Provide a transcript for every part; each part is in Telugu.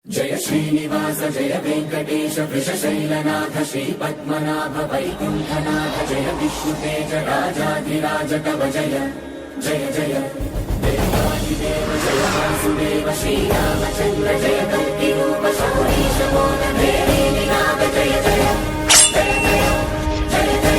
जय श्रीनिवास जय वेंकटेश वृषशैलनाथ श्रीपद्मनाभ वैकुण्ठनाथ जय विष्णुतेज राजाधिराज कव जय जय जय देवादिदेव जय वासुदेव श्रीरामचन्द्र जय कल्किरूप शौरीश मोदधेरी निनाद जय जय जय जय जय जय।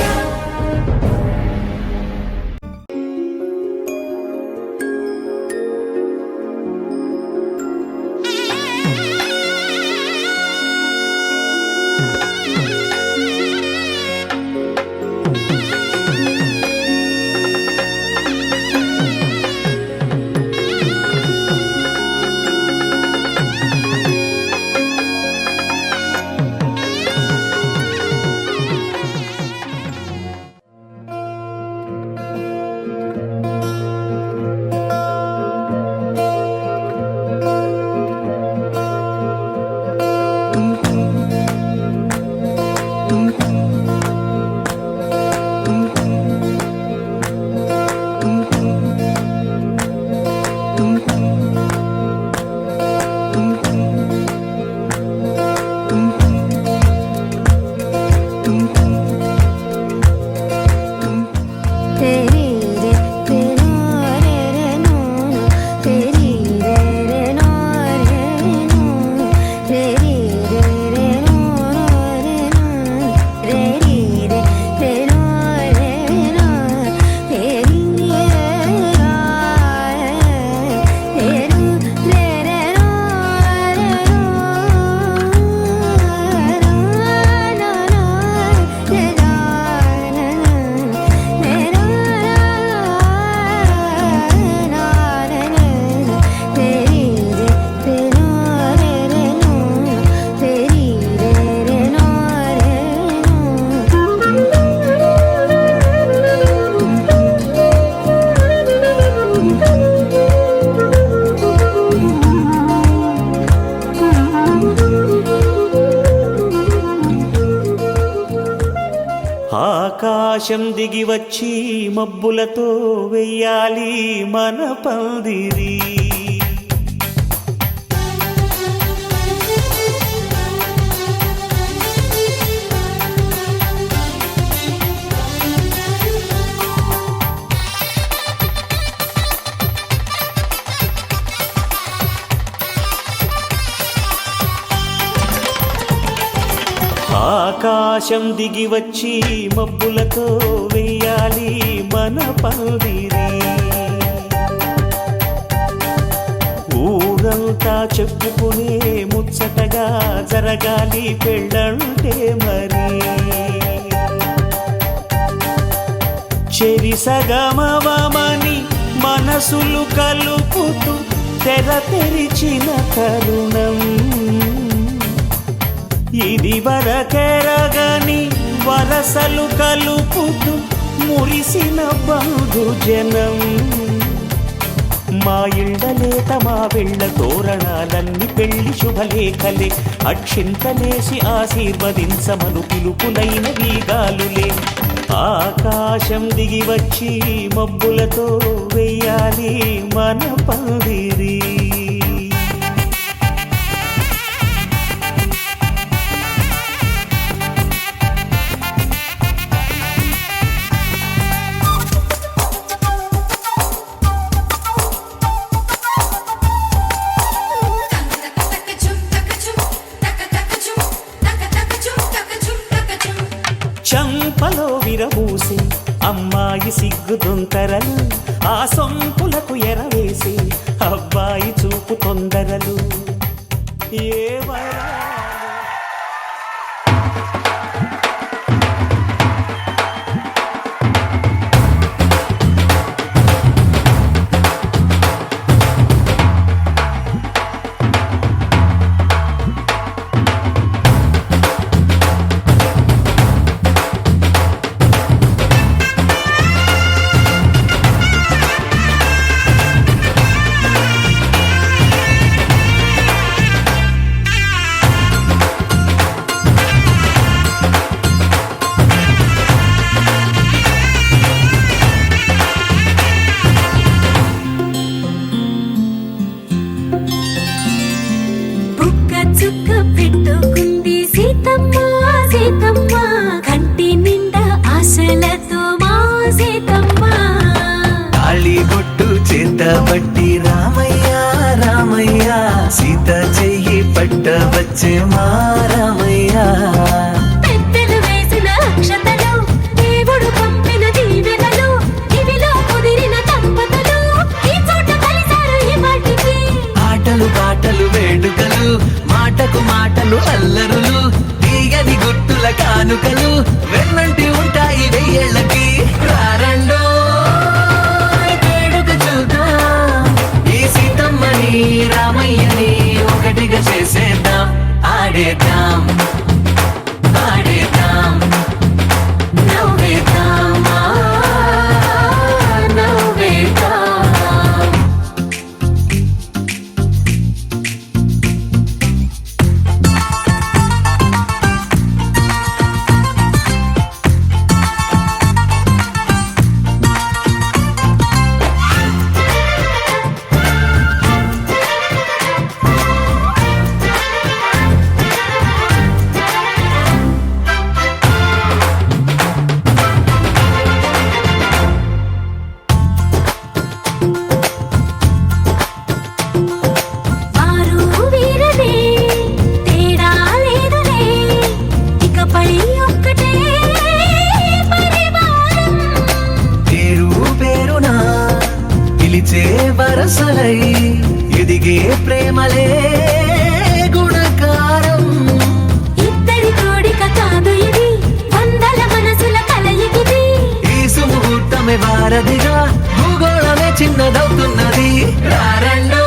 ఆకాశం దిగి వచ్చి మబ్బులతో వెయ్యాలి మన పందిరి. ఆకాశం దిగి వచ్చి మబ్బులతో వెయ్యాలి మన పందిరి. ఊరంతా చెప్పుకునే ముచ్చటగా జరగాలి పెళ్ళంటే మరి. చెరిసగమవమని మనసులు కలుపుతూ తెర తెరిచిన తరుణం ఇది వరకెరగని వరసలు కలుపుతూ మురిసిన బంధుజనం. మా ఇళ్ళలేత మా వెళ్ళ తోరణాలన్నీ పెళ్లి శుభలేఖలే. అక్షింతలేసి ఆశీర్వదించమను పిలుపులైన వీగాలులే. ఆకాశం దిగి వచ్చి మబ్బులతో వెయ్యాలి మన పందిరి. చంపలో విరబూసి అమ్మాయి సిగ్గు దొంతరలు, ఆ సొంపులకు ఎరవేసి అబ్బాయి చూపు తొందరలు. ఏవరా పెట్టుకుంది సీతమ్మ సీతమ్మ కంటి నిండా ఆశలతో మా సీతమ్మ తాళి బొట్టు చేత బట్టి రామయ్య రామయ్య సీత చెయ్యి పట్ట వచ్చే మా రామయ్య పెద్దలు వేసిన అక్షతలు దేవుడు పంపిన దీవెనలు ఇవిలో కుదిరిన దంపతులు ఈ చోట కలిసారు ఈ వాటికి ఆటలు పాటలు వేడుకలు మాటకు మాటలు అల్లరులు తీయని గుర్తుల కానుకలు వెన్నంటి ఉంటాయి వెయ్యేళ్ళకి రారండో వేడుక చూద్దాం ఈ సీతమ్మని రామయ్యని ఒకటిగా చేసేద్దాం ఆడేద్దాం పాడేద్దాం నవ్వేద్దాం నవ్వేద్దాం వారు వీరనే తేడా లేదులే ఇకపై ఒక్కటే పరివారం పేరు పేరునా పిలిచే వరసలై ఎదిగే ప్రేమలే గుణకారం ఇద్దరి కోడిక కాదు ఇది వందల మనసుల కలయికిది ఈ సుముహూర్తమే వారధిగా భూగోళమే చిన్నదవుతున్నది రారండో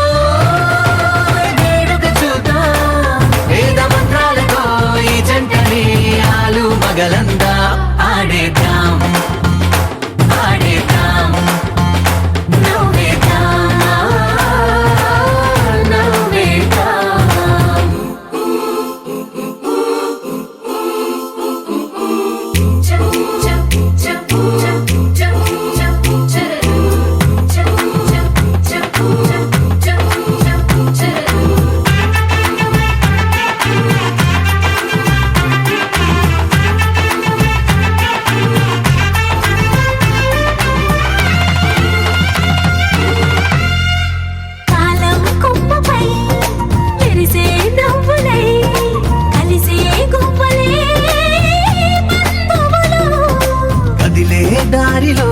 వేడుక చూద్దాం వేద మంత్రాలతో ఈ జంటని ఆలు మగలందా ఆడేద్దాం ఆడేద్దాం నవ్వేద్దాం నవ్వేద్దాం కాలం కొమ్మపై మెరిసే నవ్వులై కలిసే గువ్వలే బంధువులు కదిలే దారిలో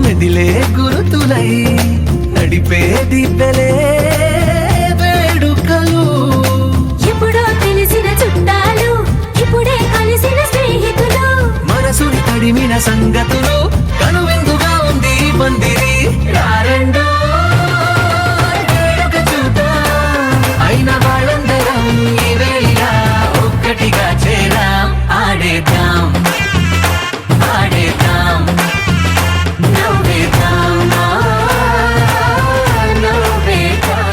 మెదిలే గురుతులై నడిపే దిబ్బెలే వేడుకలు ఎప్పుడో తెలిసిన చుట్టాలు ఇప్పుడే కలిసిన స్నేహితులు మనసుని తడిమిన సంగతులు కనువిందుగా ఉంది ఈ పందిరి రారండో వేడుక చూద్దాం అయిన వాళ్ళందరం ఈ వేళ ఒక్కటిగా చేరాం ఆడేద్దాం ఆడేద్దాం నవ్వేద్దాం నవ్వేద్దాం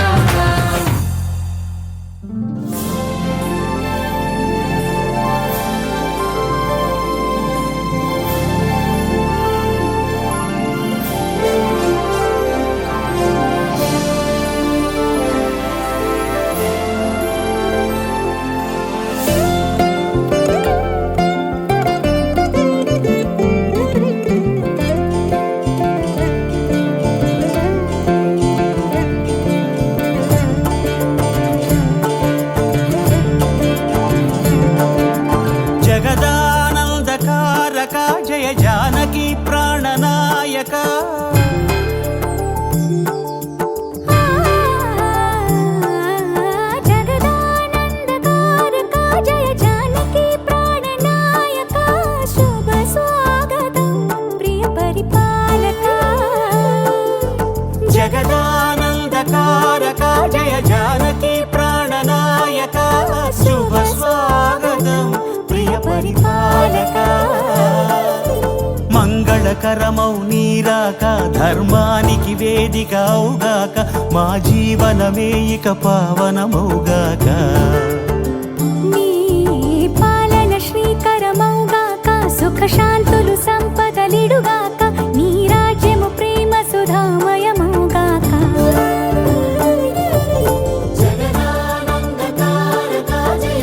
జగదానందకారక జయ జానకి ప్రాణనాయక జగదానందకారక జయ జానకి ప్రాణనాయక శుభ స్వాగతం ప్రియ పరిపాలక జగదానందకారక జయ జానకి ప్రాణనాయక శుభ స్వాగతం ప్రియ పరిపాలక మంగళకరమౌ నీరాక ధర్మానికి వేదిక అవుగాక మా జీవనమే ఇక పావనమౌగాక నీ పాలన శ్రీకరమౌగాక సుఖ శాంతులు సంపదలిడుగాక నీ రాజ్యము ప్రేమ సుధామయమౌగాక జగదానందకారక జయ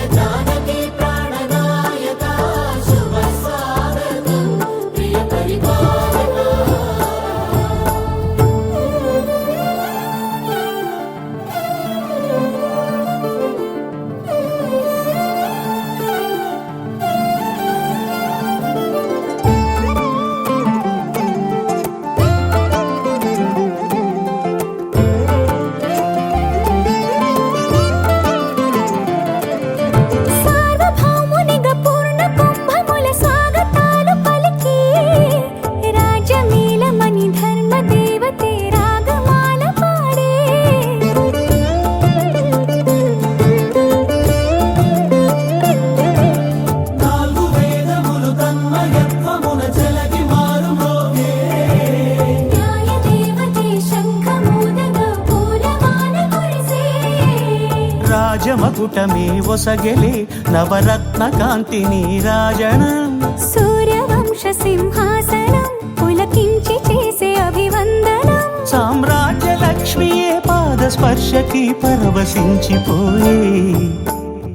కిరీటమే ఒసగెలే నవరత్న కాంతి నీరాజనం సూర్యవంశ సింహాసనం పులకించి చేసే అభివందనం సామ్రాజ్య లక్ష్మియే పాద స్పర్శకి పరవశించిపోయే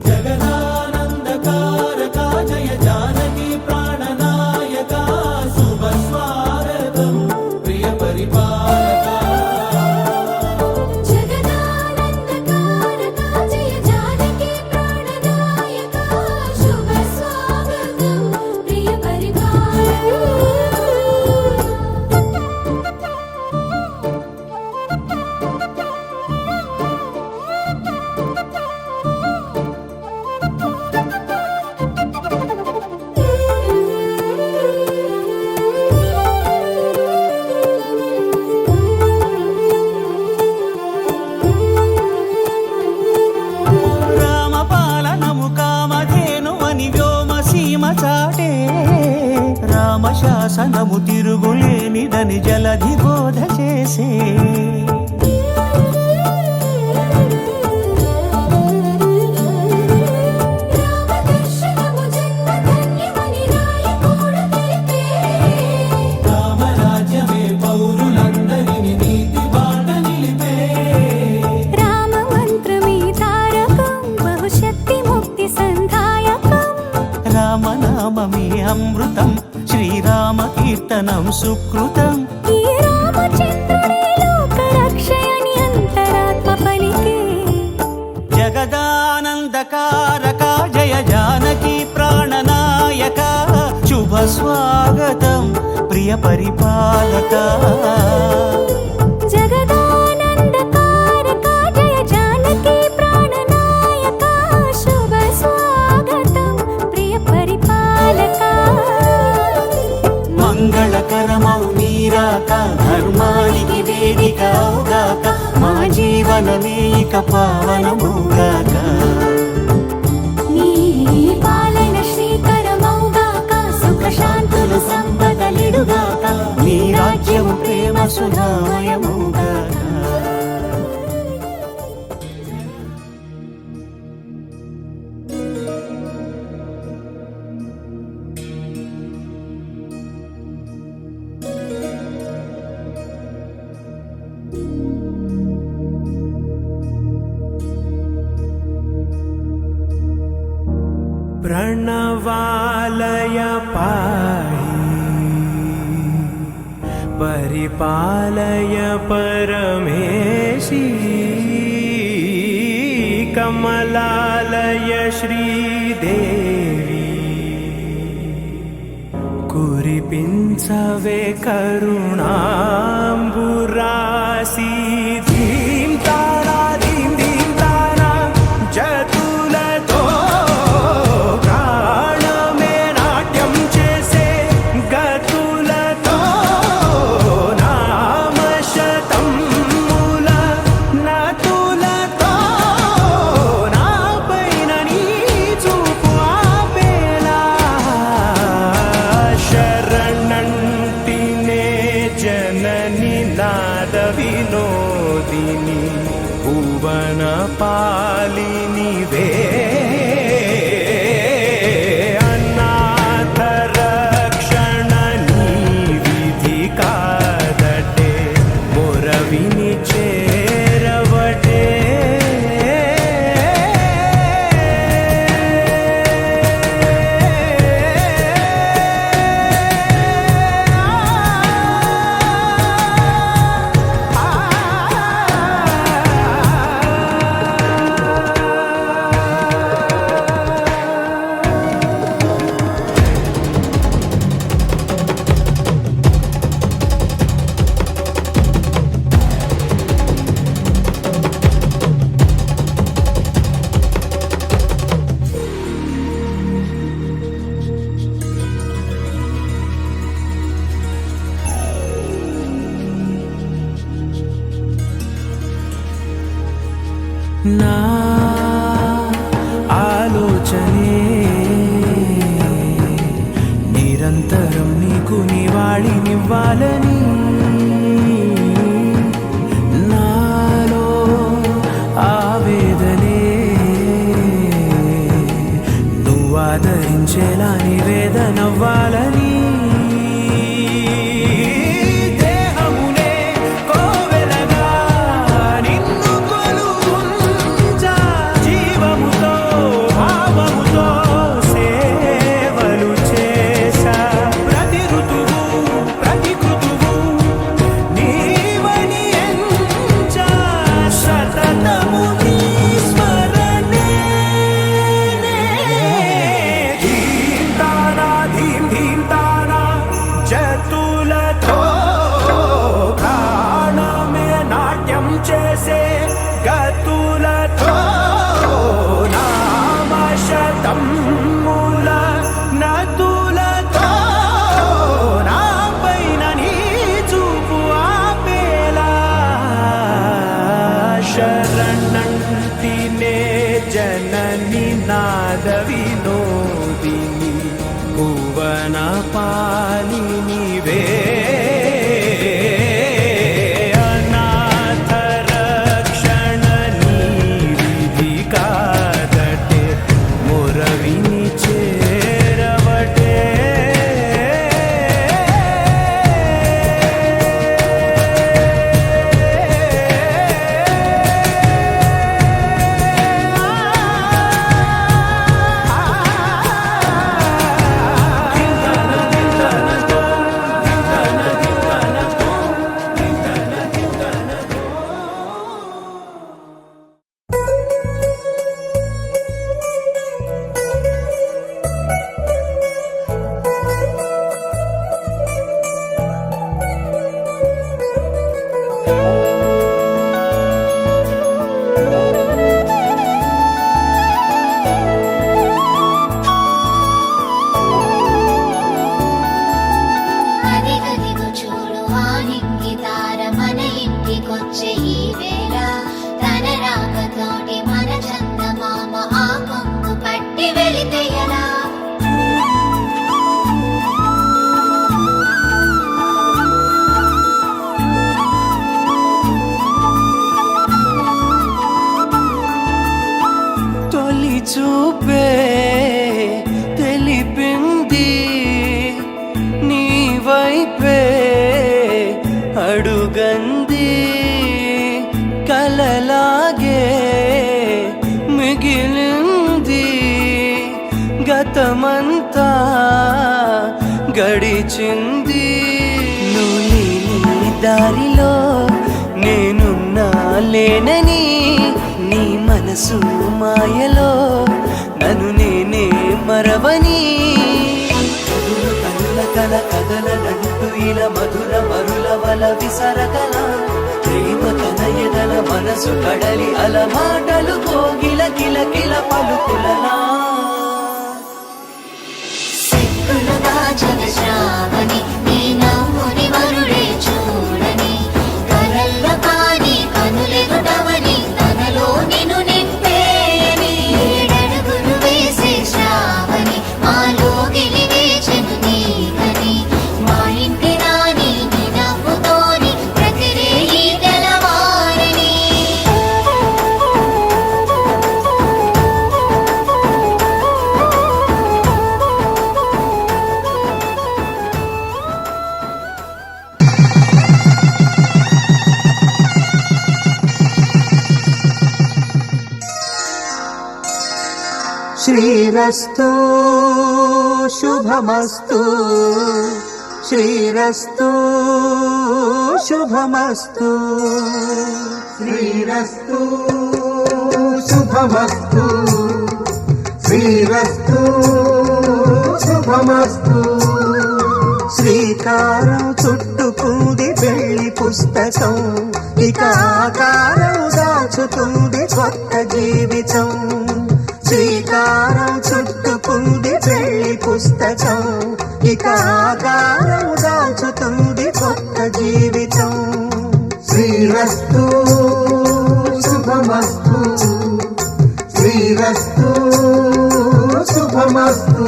జగదానందకారక జయ జానకి ప్రాణనాయక శుభ స్వాగతం ప్రియ పరిపాలక జగదానందకారక జయ జానకి ప్రాణనాయక శుభ స్వాగతం ప్రియ రామపాలనము కామధేనువని వ్యోమ సీమ చాటే రామశాసనము తిరుగులేనిదని జలధి బోధ చేసే రామదర్శనము జన్మధన్యమని రాయకూడ తెలిపే రామరాజ్యమే పౌరులందరిని నీతి బాట నిలిపే రామ మంత్రమే తారకం బహుశక్తి ముక్తి సంధాయకం రామనామమే అమృతం శ్రీరామ కీర్తనం సుకృతం ఈ రామచంద్రుడే లోక రక్షయని అంతరాత్మ పలికే జగదానందకారక జయ జానకి ప్రాణనాయక శుభ స్వాగతం ప్రియ పరిపాలక జగదానందకారక జయ జానకి ప్రాణనాయక శుభ స్వాగతం ప్రియ పరిపాలక మంగళకరమౌ నీరాక ధర్మానికి వేదిక అవుగాక మా జీవనమే ఇక పావనమౌగాక నీ పాలన శ్రీకరమౌగాక సుఖ శాంతులు సంపదలిడుగాక నీ రాజ్యము ప్రేమ సుధామయమౌగాక प्रणवालय पाहि परिपालय परमेशी कमलालय श्रीदेवी कुरिपिंचवे करुणांबुरासी धीं तारा धीं धीं तारा जतुलतो प्राणमे नाट्यं చేసే గతులతో నామశతం మూల నతులతో నాపైన నీ చూపు ఆపేలా శరణంటినే జనని నాద వినోదిని భువన పాలినివే అనాథ రక్షణ నీ విధి కాదటే మొరవిని చేరవటే నా ఆలోచనే నిరంతరం నీకు నివాళినివ్వాలని నాలో ఆవేదనే తలచేలా నివేదనవ్వాలని దేహమునే కోవెలగా నిన్ను కొలువుంచా జీవముతో భావముతో సేవలు చేశా ప్రతి ఋతువు ప్రతి కృతువు నీవని ఎంచా సతతము నీ స్మరణే ధీం తానా ధీం ధీం తానా జతులతో ప్రాణమే నాట్యం చేసే గతులతో నామశతం మూల నతులతో నా పైన నీ చూపు ఆపేలా శరణంటినే జనని నాద వినోదిని భువన పాలినివే అనాథ రక్షణ నీ విధి కాదటే మురవిని చేరవటే అదిగదిగో చూడు ఆ నింగి తార మన ఇంటికొచ్చే ఈ వేళ తన రాకతోటి మన చందమామ ఆ కొంగు పట్టి వెళితే ఎలా తొలి చూపే తెలిపింది నీ వైపే అడుగంది కలలాగే మిగిలింది గతమంతా గడిచింది నువ్వు లేని దారిలో నేనున్నా లేనని నీ మనసు మాయలో నన్ను నేనే మరవని కనుల కల కదలనంటూ ఇలా మధుర మరుల వల విసరగల ప్రేమ తన ఎదల మనసు కడలి అల మాటలు కోగిల కిల కిల పలుకులలా సిక్కులు దాచిన శ్రావణి నీ నవ్వుని వరుడే చూడని కలల్లో కాని కనులెదుటవని తనలో నిన్ను నింపేయని ఏడడుగులు వేసే శ్రావణి మాలో గిలివేచెను నీకని మా ఇంటి రాణి నీ నవ్వుతోని ప్రతిరేయి తెలవారని శ్రీరస్తు శుభమస్తు శ్రీరస్తు శుభమస్తు శ్రీరస్తు శుభమస్తు శ్రీరస్తు శుభమస్తు శ్రీకారం చుట్టుకుంది వెళ్ళి పుస్తకం ఇక ఆకారం దాచుతుంది కొత్త జీవితం శ్రీకారం చుట్టుకుంది వెళ్ళి పుస్తకం ఇక ఆకారం దాచుతుంది కొత్త జీవితం శ్రీరస్తు శుభమస్తు శ్రీరస్తు శుభమస్తు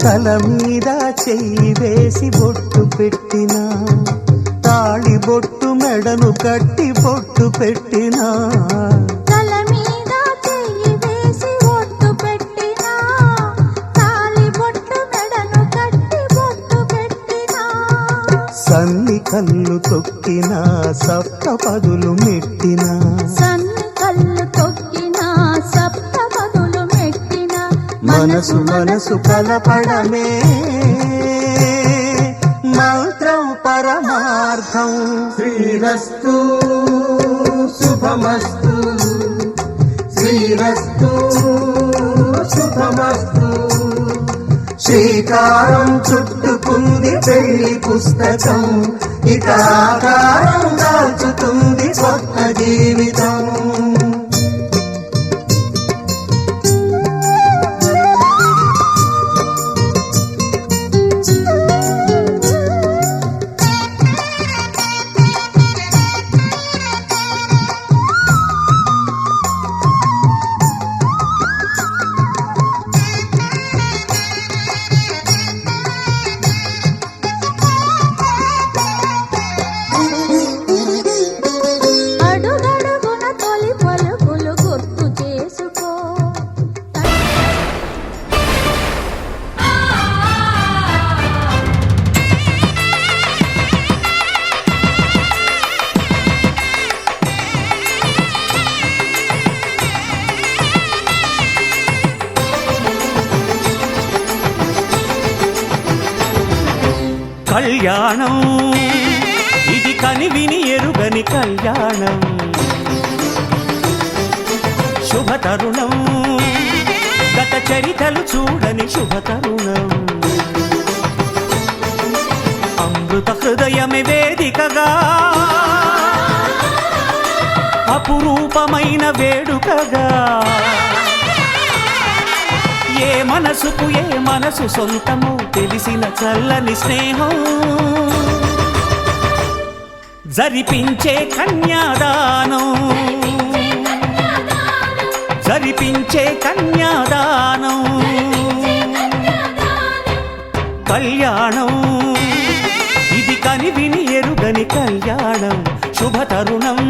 తల మీద చెయ్యి వేసి బొట్టు పెట్టినా, తాళి బొట్టు మెడను కట్టి బొట్టు పెట్టినా, తల మీద చెయ్యి వేసి బొట్టు పెట్టినా, తాళి బొట్టు మెడను కట్టి బొట్టు పెట్టినా, సన్ని కళ్ళు తొక్కినా సప్త పదులు మెట్టినా, సన్ని కళ్ళు తొక్కినా సప్త పదులు మెట్టినా, మనసు మనసు కలపడమే మంత్రం పరమార్థం. శ్రీరస్తు శుభమస్తు, శ్రీరస్తు శుభమస్తు. శ్రీకారం చుట్టుకుంది పెళ్లి పుస్తకం, ఇక ఆకారం దాల్చుతుంది కొత్త జీవితం. అడుగడుగున తొలి పలుకులు గుర్తు చేసుకో, కళ్యాణం ఇది కనివిని ఎరుగని కళ్యాణం, శుభతరుణం గత చరితలు చూడని శుభతరుణం. అమృత హృదయమే వేదికగా, అపురూపమైన వేడుకగా, ఏ మనసుకు ఏ మనసు సొంతమో తెలిసిన చల్లని స్నేహం, జరిపించే కన్యాదానం, జరిపించే కన్యాదానం. కళ్యాణం ఇది కనివిని ఎరుగని కళ్యాణం, శుభతరుణం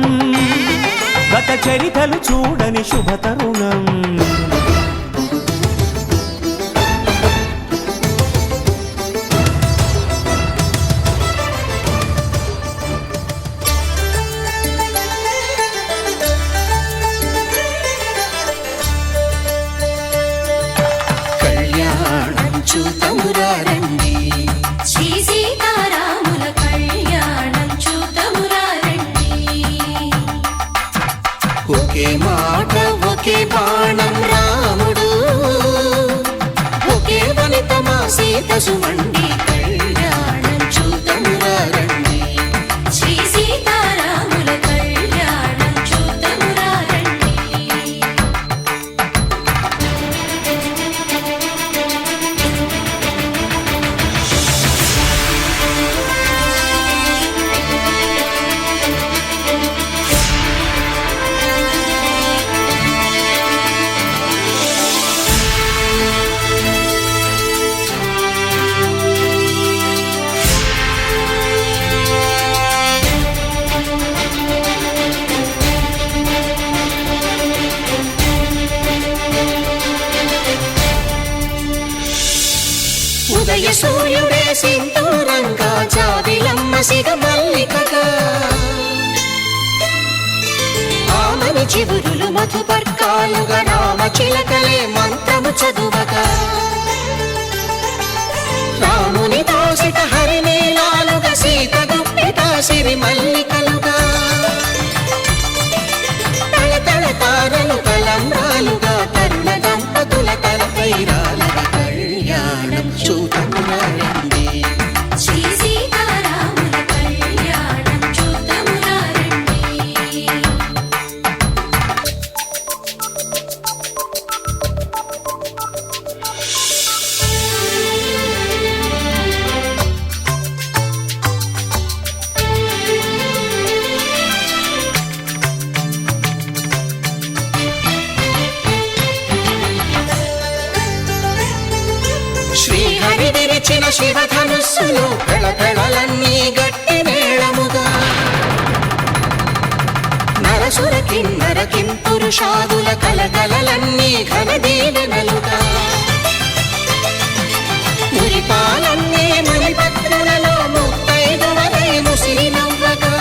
గత చరితలు చూడని శుభతరుణం. కళ్యాణం చూతమురారండి, శ్రీ సీతారాముల కళ్యాణం చూతమురా రండి. ఒకే మాట ఒకే బాణం రాముడు, ఒకే వనిత మా సీత సుమండి. కళ్యాణం చూతమురారండి, శ్రీ సీతారాముల కళ్యాణం చూతమురా రండి. ఉదయ సూర్యుడే సింధూరంగా, జాబిలమ్మ సిగ మల్లికగా, ఆమని చివురులు మధుపర్కాలుగా, రామ చిలకలే మంత్రము చదువగా, రాముని దోసిట హరినీలాలుగా, సీత గుప్పిట సిరి మల్లికలుగా, తళతళ తారలు తలంబ్రాలుగా, తరుణ దంపతుల తలపైరాలుగా. కళ్యాణం చూతమురారండి, శ్రీ సీతారాముల కళ్యాణం చూతమురా రండి. శ్రీహరి నిలిచిన శివధనుస్సులు పెళపెళలన్నీ గట్టి మేళముగా నరసుర కిన్నర కింపురుషాదుల కలకలలన్నీ ఘన దీవెనలుగా మురిపాలన్నీ మణిపత్రులలో ముత్తైదువలై ముసిరి నవ్వగా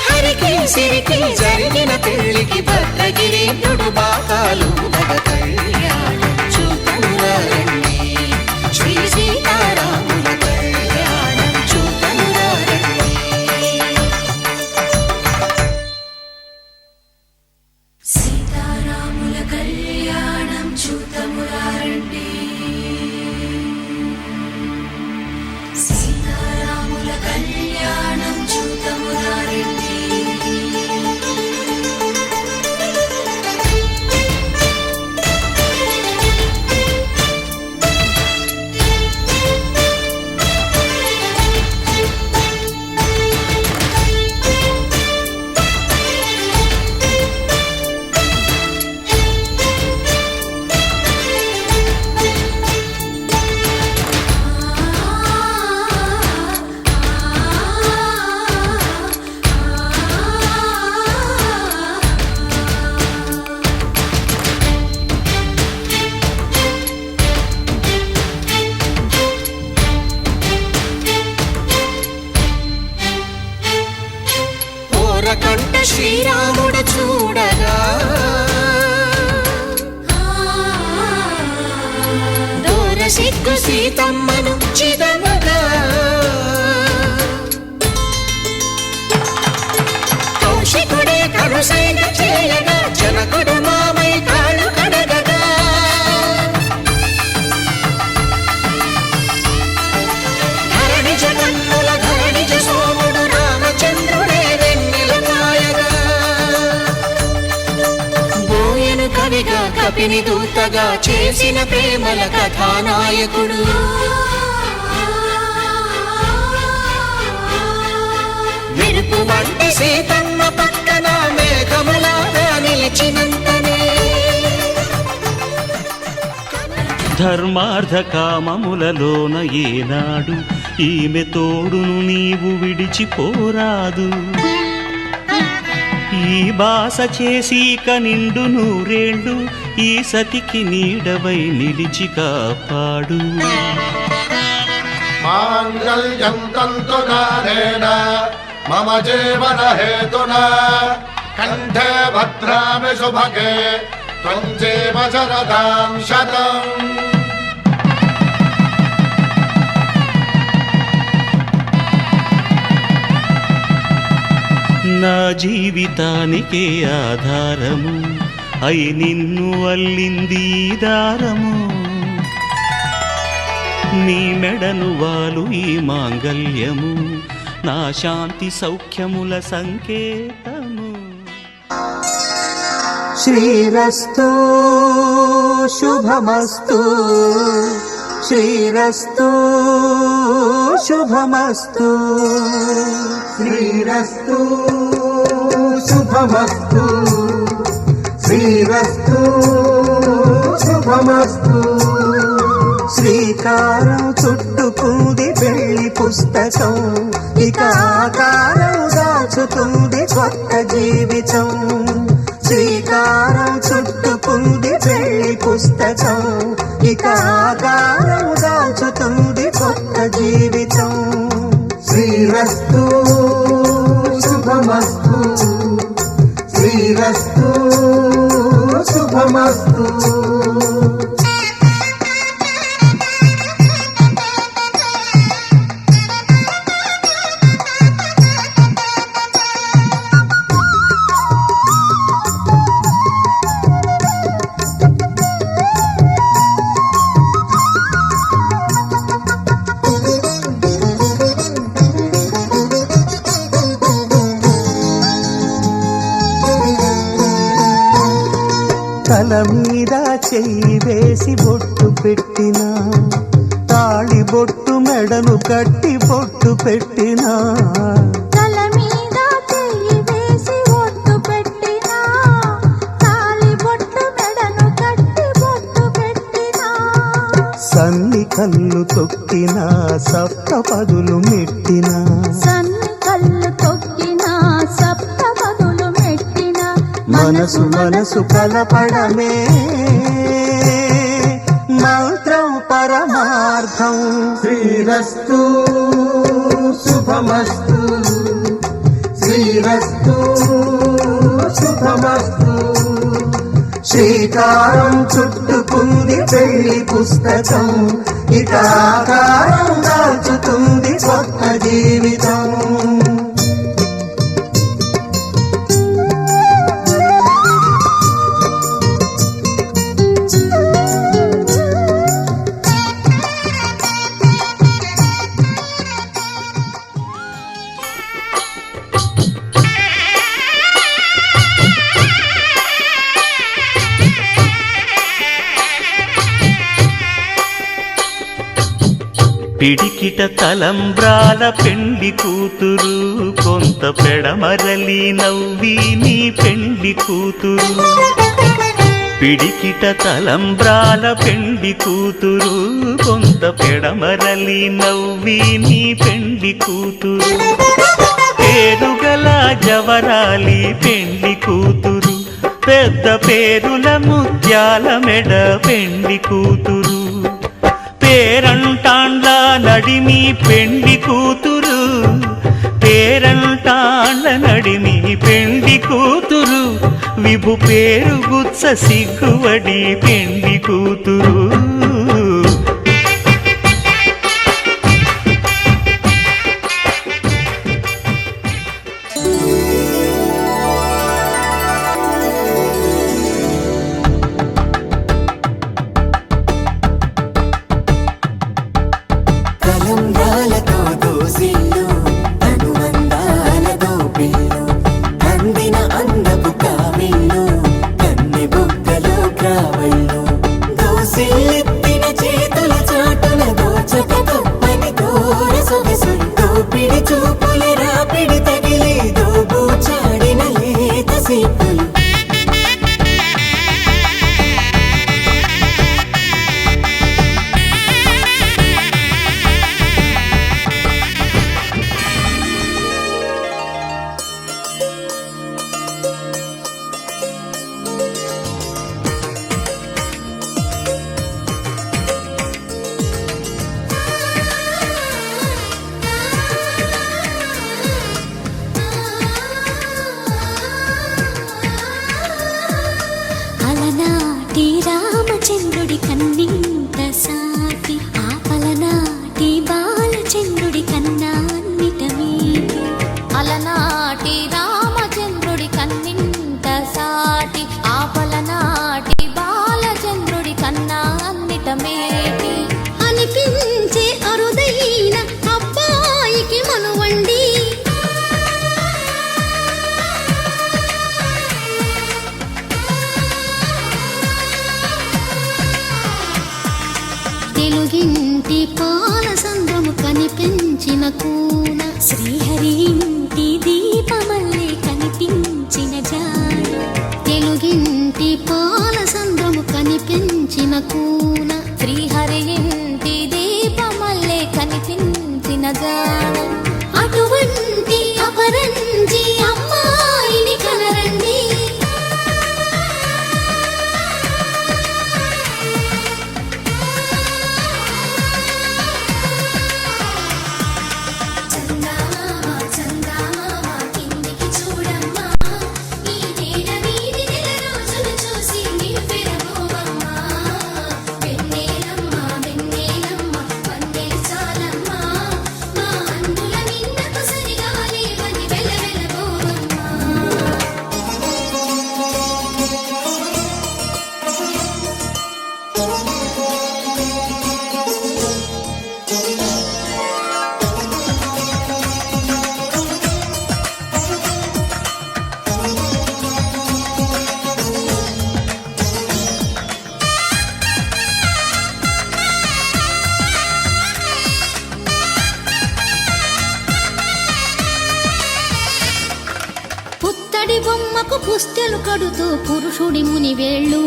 హరికి సిరికి జరిగిన పెళ్లికి భద్రగిరీంద్రుడు బాకాలు భగ కళ్యాణం చూతనురారండి శ్రీ సీతారాముల కళ్యాణం చూతనురారండి సీతారాముల కళ్యాణం చూతమురారండి సీతారాముల కళ్యాణం చూతమురారండి కంట శ్రీరాముడు చూడగా దూర సిగ్గు సీతమ్మను చిదమగా కౌశికుడే కరుసైన చేయగా జనకుడు మామై కాళ్ళు కడగగా ధరణి జగన్నుల ధరణిజ సోముడు రామచంద్రుడే కవిగా కపిని దూతగా చేసిన ప్రేమల కథానాయకుడు మెరుపు వంటి సీతమ్మ పక్కన మేఘములాగా నిలిచినంతనే ధర్మార్థ కామములలోన ఏనాడు ఈమె తోడును నీవు విడిచిపోరాదు ఈ బాస చేసి కనిండు నూరేళ్ళు ఈ సతికి నీడవై నిలిచి కాపాడు మాంగళ్యం తంతునానేన మమ జీవన హేతునా కంఠే భద్రామి శుభగే త్వం జీవ శరదాం శతం నా జీవితానికే ఆధారము అయి నిన్ను అల్లింది ఈ దారము నీ మెడను వాలు ఈ మాంగల్యము నా శాంతి సౌఖ్యముల సంకేతము శ్రీరస్తు శుభమస్తు శ్రీరస్తు శుభమస్తు శ్రీరస్తు శుభమస్తు శ్రీరస్తు శుభమస్తు శ్రీకారం చుట్టుకుంది పెళ్లి పుస్తకం ఇక ఆకారం దాచుతుంది కొత్త జీవితం శ్రీకారం చుట్టుకుంది పెళ్లి పుస్తకం ఇక ఆకారం దాచుతుంది కొత్త జీవితం శ్రీరస్తు శుభమస్తు శ్రీరస్తు శుభమస్తు తల మీద చెయ్యి వేసి బొట్టు పెట్టినా తాళి బొట్టు మెడను కట్టి బొట్టు పెట్టినా తల మీద చెయ్యి వేసి బొట్టు పెట్టినా తాళి బొట్టు మెడను కట్టి బొట్టు పెట్టినా సన్ని కళ్ళు తొక్కిన సప్తపదులు మెట్టిన సన్ని కళ్ళు తొక్కిన సప్తపదులు మెట్టిన మనసు మనసు కలపడమే మంత్రం పరమార్థం. శ్రీరస్తు శుభమస్తు, శ్రీరస్తు శుభమస్తు. శ్రీకారం చుట్టుకుంది పెళ్లి పుస్తకం, ఇక ఆకారం దాచుతుంది కొత్త జీవితం. పిడికిట తలంబ్రాల పెండ్లి కూతురు, కొంత పెడమరలి నవ్వి నీ పెండ్లి కూతురు. పిడికిట తలంబ్రాల పెండ్లి కూతురు, కొంత పెడమరలి నవ్వి నీ పెండ్లి కూతురు. పేరుగల జవరాలి పెండ్లి కూతురు, పెద్ద పేరుల ముత్యాల మెడ పెండ్లి కూతురు. పేరంటాండ్ల నడిమి పెండ్లి కూతురు, పేరంటాండ్ల నడిమి పెండ్లి కూతురు. విభు పేరు గుత్స సిగ్గువడి పెండ్లి కూతురు. తలంబ్రాలతో దోసిల్లు, అనుబంధాలతో పిల్లు, అందిన అందపు కావిళ్ళు, కన్నె బుగ్గలో క్రావళ్ళు. దోసిల్లెత్తిన చేతుల చాటున దోచక తప్పని దూర సొగసులు, దోపిడి చూపుల రాపిడి తగిలి దోబూచాడిన లేత సీపులు. అలనాటి రామచంద్రుడి కన్నింత సాటి, ఆపలనాటి బాలచంద్రుడి కన్నా అన్నిట మీటి. అలనాటి రామచంద్రుడి కన్నింత సాటి, ఆపలనాటి బాలచంద్రుడి కన్నా అన్నిట మేటి. అనిపించే అరుదైన అబ్బాయికి మనువండి, తెలుగింటి పాల సంద్రము కనిపించిన కూన, శ్రీహరి ఇంటి దీపమల్లే కనిపించిన జాడ. తెలుగింటి పాల సంద్రము కనిపించిన కూన, శ్రీహరి ఇంటి దీపమల్లే కనిపించిన జాడ. అటువంటి అపరంజి అమ్మాయిని కనరండి, పుత్తడి బొమ్మకు పుస్తెలు కడుతూ పురుషుడి ముని వేళ్ళు,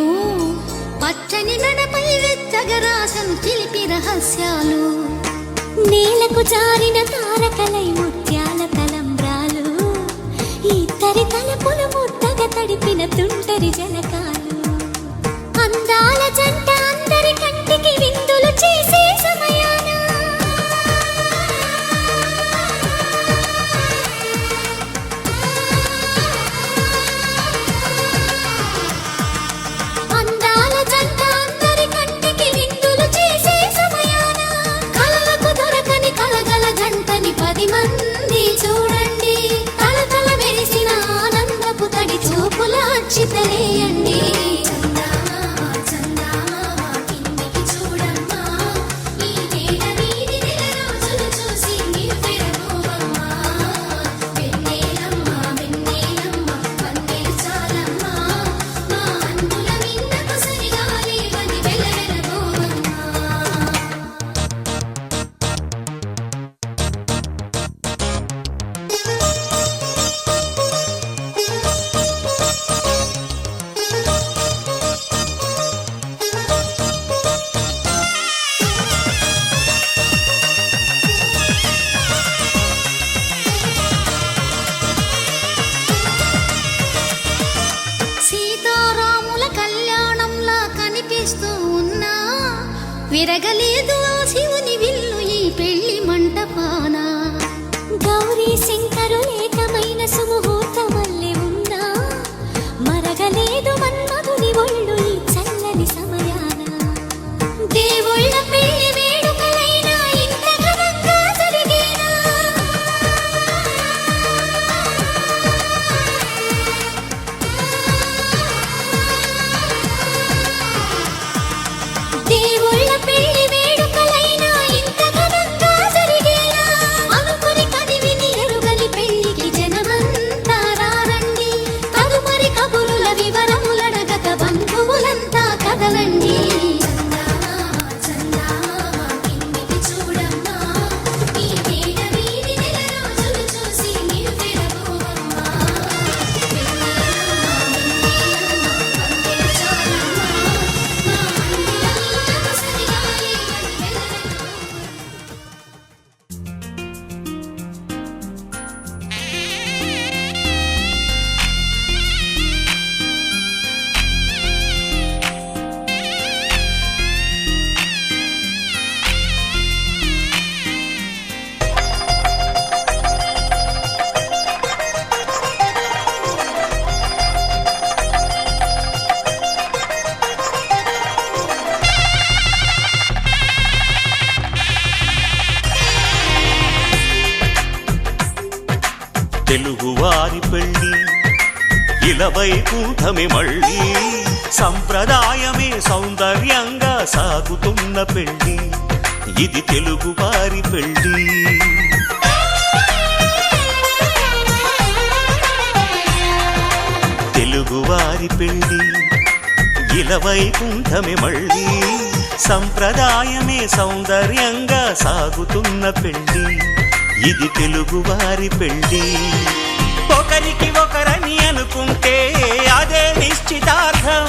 పచ్చని నడపై వెచ్చ జగరాశను చిలిపి రహస్యాలు నేలకు జారిన తారకలై ముత్యాల తలంబ్రాలు ఇద్దరి తలపుల ముద్దగా తడిపిన తుంటరి జలకాలు అందాల జంట అందరి కంటికి విందులు చేసే సమయాన అందాల జంట అందరి కంటికి విందులు చేసే సమయాన కలలకు దొరకని కలగల జంటని 10 మంది చూడండి తలతల మెరిసిన ఆనందపు తడి చూపుల అచ్చితలేయండి విరగలేదు శివుని విల్లు ఈ పెళ్లి మంటపాన గౌరీ శంకరులేకమైన సుముహూర్తమల్లె ఉన్నా మరగలేదు మన్మధుని ఒళ్ళు ఈ చల్లని సమయాన దేవుళ్ళ పెళ్లి వేడుకలైనా ఇంత ఘనంగా జరిగేనా దేవుళ్ళ పెళ్లి వేడుకలైనా ఇంత ఘనంగా జరిగేనా అనుకుని కదివిని ఎరుగని పెళ్లికి జనమంతా రారండి తదుపరి కబురుల వివరములడగక బంధువులంతా కదలండి తెలుగువారి పెళ్ళి ఇలవైకుంఠమే మళ్ళీ సంప్రదాయమే సౌందర్యంగా సాగుతున్న పెళ్ళి ఇది తెలుగువారి పెళ్ళి తెలుగువారి పెళ్ళి ఇలవైకుంఠమే మళ్ళీ సంప్రదాయమే సౌందర్యంగా సాగుతున్న పెళ్ళి ఇది తెలుగువారి పెళ్ళి ఒకరికి ఒకరని అనుకుంటే అదే నిశ్చితార్థం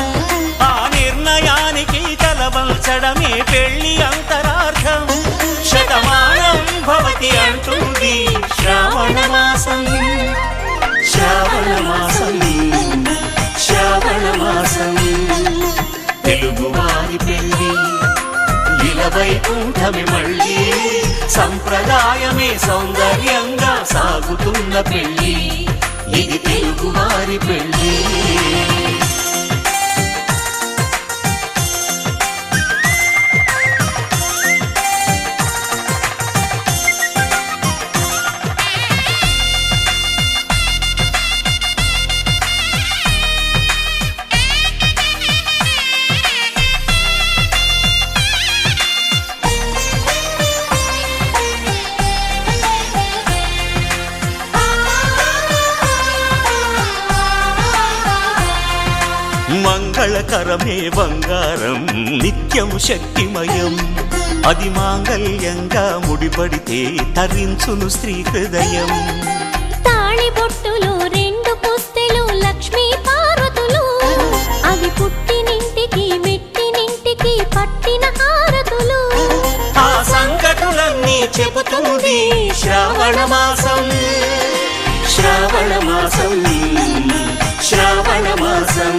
ఆ నిర్ణయానికి తలవంచడమే పెళ్ళి అంతరార్థం శతమానం భవతి అంటుంది శ్రావణ మాసం శ్రావణ మాసం శ్రావణ మాసం తెలుగువారి పెళ్ళి ఇలవైకుంఠమే మళ్ళీ సంప్రదాయమే సౌందర్యంగా సాగుతున్న పెళ్ళి ఇది తెలుగువారి పెళ్ళి మంగళకరమే బంగారం నిత్యం శక్తిమయం అది మాంగళ్యంగా ముడిపడితే తరించును స్త్రీ హృదయం తాళిబొట్టులో 2 పుస్తెలు లక్ష్మీ పార్వతులు అవి పుట్టినింటికి మెట్టినింటికి పట్టిన ఉంది శ్రావణ మాసం శ్రావణ మాసం శ్రావణ మాసం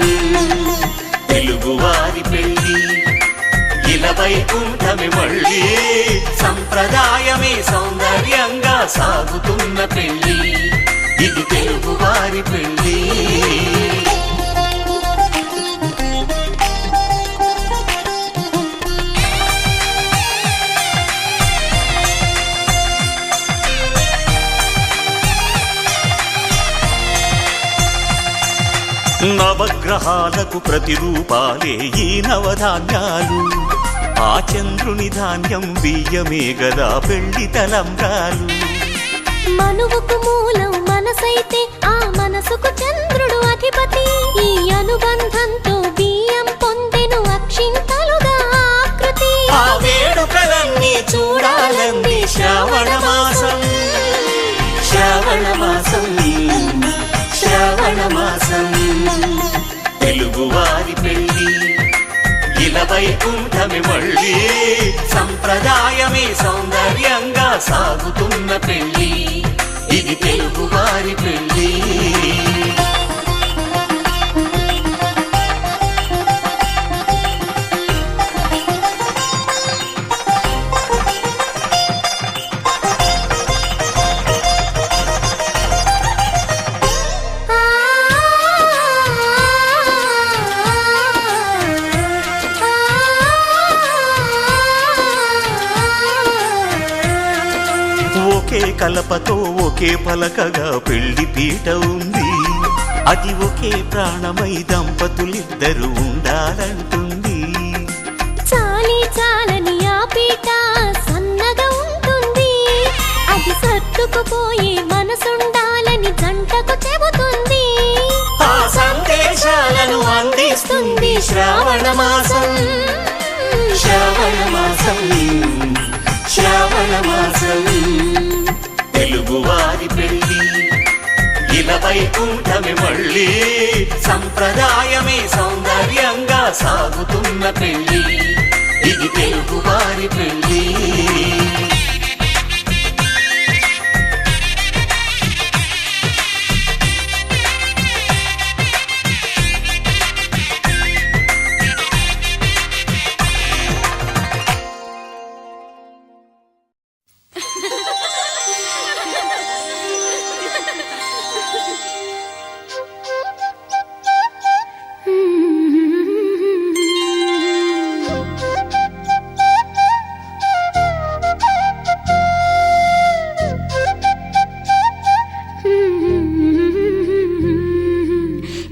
తెలుగువారి పెళ్లి ఇలా వైకుంఠమే మళ్ళీ సంప్రదాయమే సౌందర్యంగా సాగుతున్న పెళ్లి ఇది తెలుగువారి పెళ్లి నవగ్రహాలకు ప్రతిరూపాలే ఈ నవధాన్యాలు ఆ చంద్రుని ధాన్యం బియ్యమే గదా పెళ్లి తలంబ్రాలు మనువుకు మూలం మనసైతే ఆ మనసుకు చంద్రుడు అధిపతి ఈ అనుబంధంతో బియ్యం పొందెను అక్షింతలుగా ఆకృతి ఆ వేడుకలన్నీ చూడాలంది శ్రావణ మాసం శ్రావణ మాసం శ్రావణ మాసం తెలుగువారి పెళ్లి ఇలా వైకుంఠమే మళ్ళీ సంప్రదాయమే సౌందర్యంగా సాగుతున్న పెళ్లి ఇది తెలుగువారి పెళ్లి ఒకే కలపతో ఒకే పలకగా పెళ్లి పీట ఉంది అది ఒకే ప్రాణమై దంపతులిద్దరు ఉండాలంటుంది చాలి చాలని ఆ పీట సన్నగా ఉంటుంది అది సర్దుకుపోయే మనసుండాలని జంటకు చెబుతుంది ఆ సందేశాలను అందిస్తుంది శ్రావణ మాసం శ్రావణ మాసం శ్రావణ మాసం తెలుగువారి పెళ్లి ఇలా వైకుంఠమే మళ్ళీ సంప్రదాయమే సౌందర్యంగా సాగుతున్న పెళ్లి ఇది తెలుగువారి పెళ్లి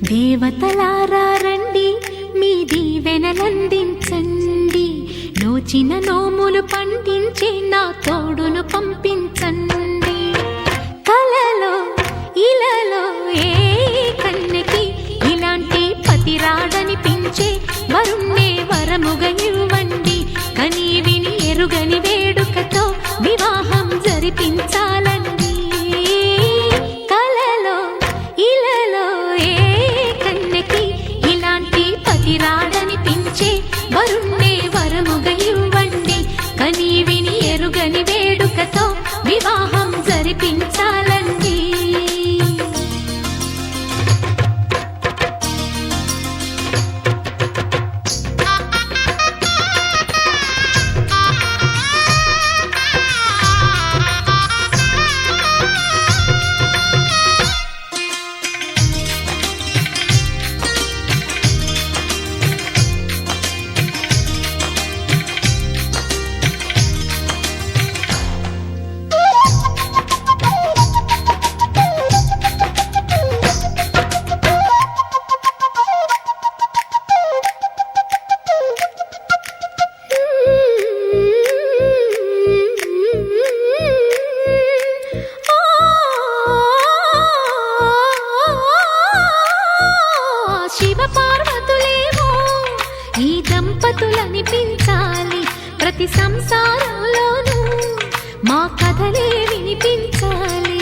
దేవతలారా రండి మీ దీవెనలందించండి నోచిన నోములు పండించే నా తోడును పంపించండి కలలో ఇలలో ఏ కన్నెకి ఇలాంటి పతి రాడనిపించే వరుణ్ణే వరముగా ఇవ్వండి కని విని ఎరుగని వేడుకతో వివాహం జరిపించాలండి కలలో ఇలలో ఏ కన్నెకి ఇలాంటి పతి రాడనిపించే వరుణ్ణే వరముగా ఇవ్వండి కని విని ఎరుగని వేడుకతో వివాహం జరిపించాలండి దంపతులనిపించాలి ప్రతి సంసారంలోనూ మా కథలే వినిపించాలి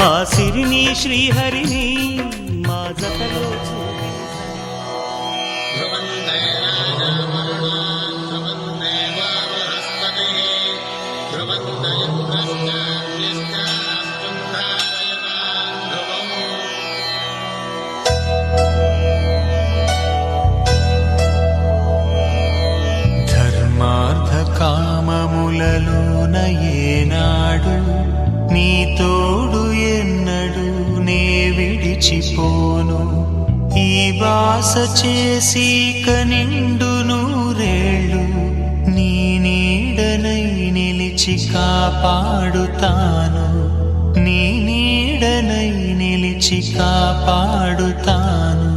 ఆ సిరిని శ్రీహరిని మా జతలో కామములలోన ఏనాడు నీ తోడు ఎన్నడు నే విడిచిపోను ఈ బాస చేసి కనిండు నూరేళ్ళు నీ నీడనై నిలిచి కాపాడుతాను నీ నీడనై నిలిచి కాపాడుతాను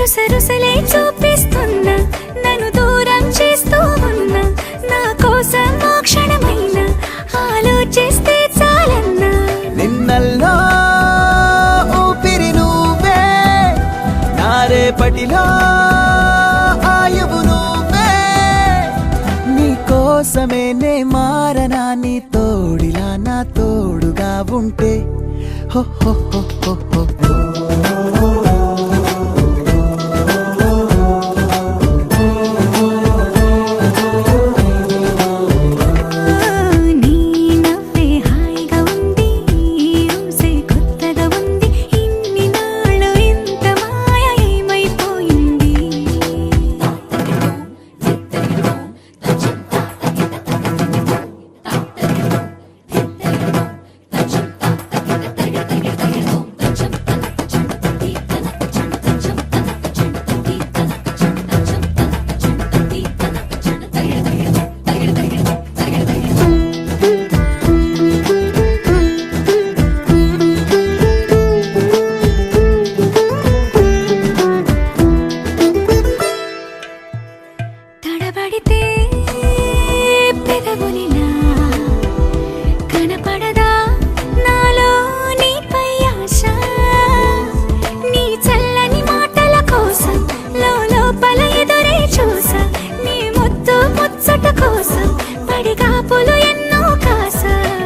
రుసరుసలే చూపిస్తున్నా నన్ను దూరం చేస్తూ ఉన్నా నా కోసం ఆ క్షణమైన ఆలోచిస్తే చాలన్నా నిన్నల్లో ఊపిరి నువ్వే నా రేపటిలో ఆయువు నువ్వే నీ కోసమే నే మారనా నీ తోడిలా నా తోడుగా ఉంటే హో హో హో హో హో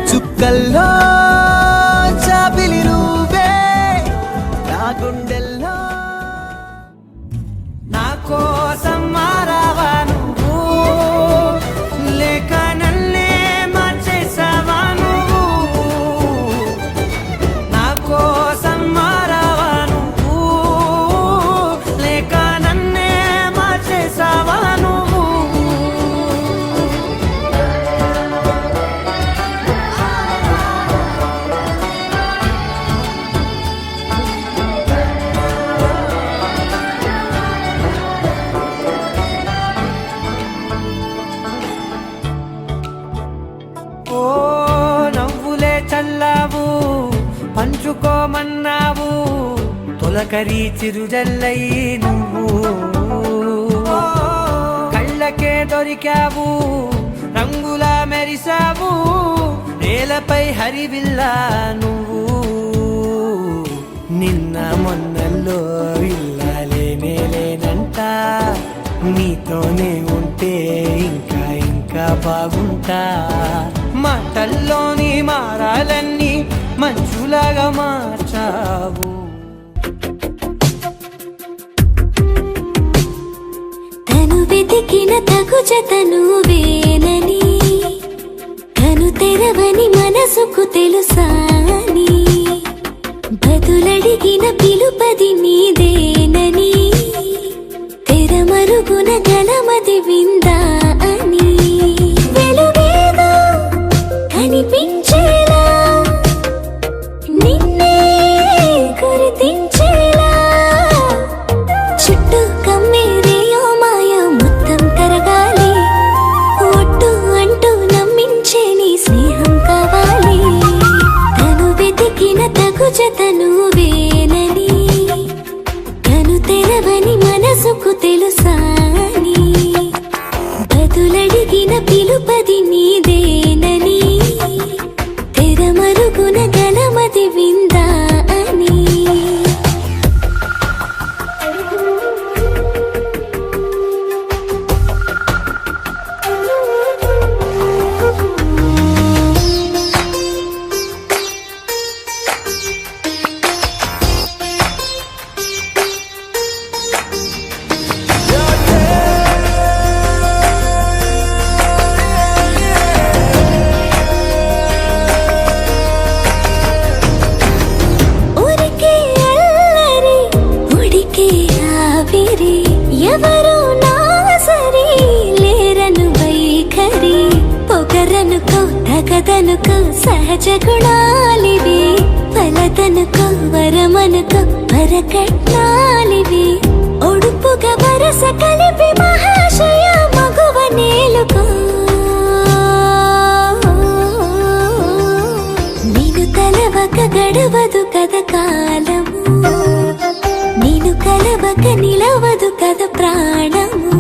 చుక్కల్లో చాపిలి నువ్వే నా గుండెల్లో నా కోసం మారావా నువ్వు లేక నన్నే మార్చేసావా నువ్వు నా కోసం మారావా నువ్వు లేక నన్నే మార్చేసావా నువ్వు చల్లావు పంచుకోమన్నావు తొలకరి చిరుజల్లై నువ్వు కళ్ళ కళ్ళకే దొరికావు రంగులా మెరిసావు నేలపై హరివిల్లా నువ్వు నిన్న మొన్నల్లో ఇల్లాలేనే లేనంట నీతోనే ఉంటే ఇంకా ఇంకా బాగుంటా మాటల్లోని మారాలన్నీ మంచులాగా మార్చావు తను వెతికిన తగు జతను వేనని కను తెరవని మనసుకు తెలుసాని బదులడిగిన పిలుపది నీదేనని తెరమరుగున గలమది విందా అని వెలుగేదో కనిపించేలా నిన్నే గుర్తించేలా చుట్టూ కమ్మేరేయో మాయ మొత్తం కరగాలి ఒట్టు అంటూ నమ్మించే నీ స్నేహం కావాలి తను వెతికిన తగు జతను వేనని కను తెరవని మనసుకు తెలుసాని బదులడిగిన పిలుపది నీదేనని తెరమరుగున గలమది విందా అని ఊరికే అల్లరి ఉడికే ఆవిరి ఎవరు నా సరి లేరను వైఖరి పొగరనుకో తగదనుకో సహజ గుణాలివి ఫలదనుకో వరమనుకో వరకట్నాలివి ఒడుపుగా వరస కలిపి మహాశయ మగువ నేలుకో నేను తలవక గడవదు కద కాలము నేను కలవక నిలవదు కద ప్రాణము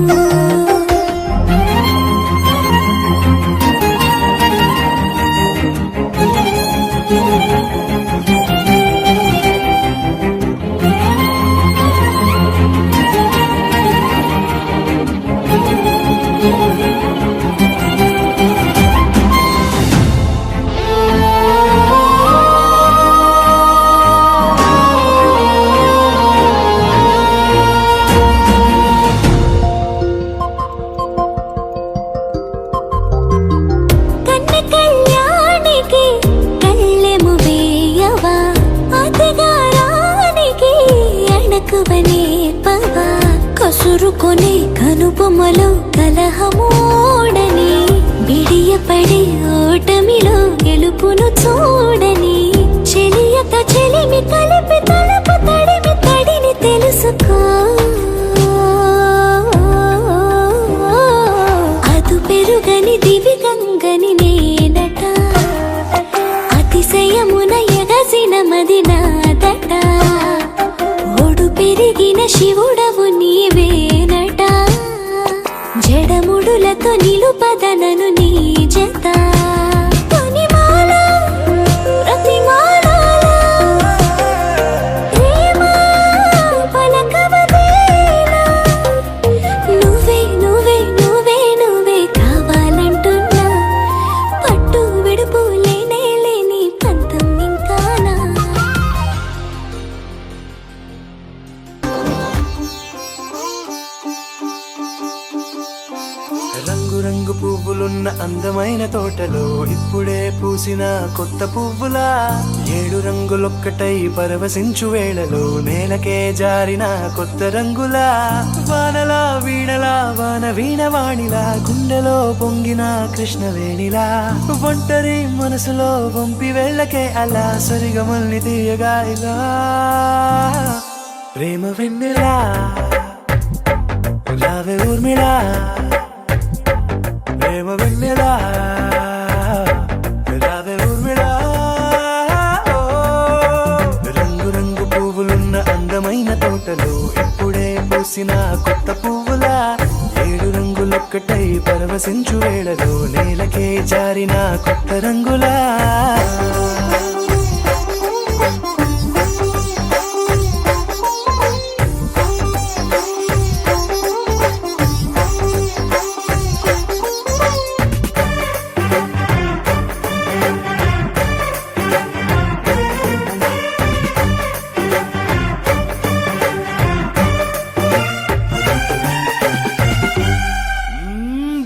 కన్న కళ్యాణికి కళ్ళెము వేయవా అతగారానికి అణకువనే పవా కసురుకొనే కనుబొమ్మలో కలహమోడని బిడియపడే ఓటమిలో గెలుపును చూడని చెలియత చెలిమి కలిపి తలపు తడిమి తడిని తెలుసుకో అదు పెరుగని దివి గంగని నేనట అతిశయమున ఎగసిన మది నాదట ఒడు పెరిగిన శివుడవు నీవేనట జడముడులతో నిలుపదనను నీ జత తొనిమాల ప్రతిమాలాల ప్రేమ పలకవదేలా నువ్వే నువ్వే నువ్వే నువ్వే కావాలంటున్నా పట్టు విడుపు లేనే లేని పంతం ఇంకానా రంగు రంగు పువ్వులున్న అందమైన తోటలో ఇప్పుడే పూసిన కొత్త పువ్వులా 7 రంగులొక్కటై పరవశించు వేళలో నేలకే జారిన కొత్త రంగులా వానలా వీణలా వాన వీణవాణిలా గుండెలో పొంగిన కృష్ణవేణిలా ఒంటరి మనసులో వంపి వెళ్ళకే అలా సరిగమల్ని తీయగా ఇలా ప్రేమ వెన్నెలా రావే ఊర్మిళా ప్రేమ వెన్నెలా రావే ఊర్మిళా రంగు రంగు పువ్వులున్న అందమైన తోటలో ఇప్పుడే పూసిన కొత్త పువ్వులా 7 రంగుల మనసులొక్కటై పరవశించు వేళలో నేలకే జారిన కొత్త రంగులా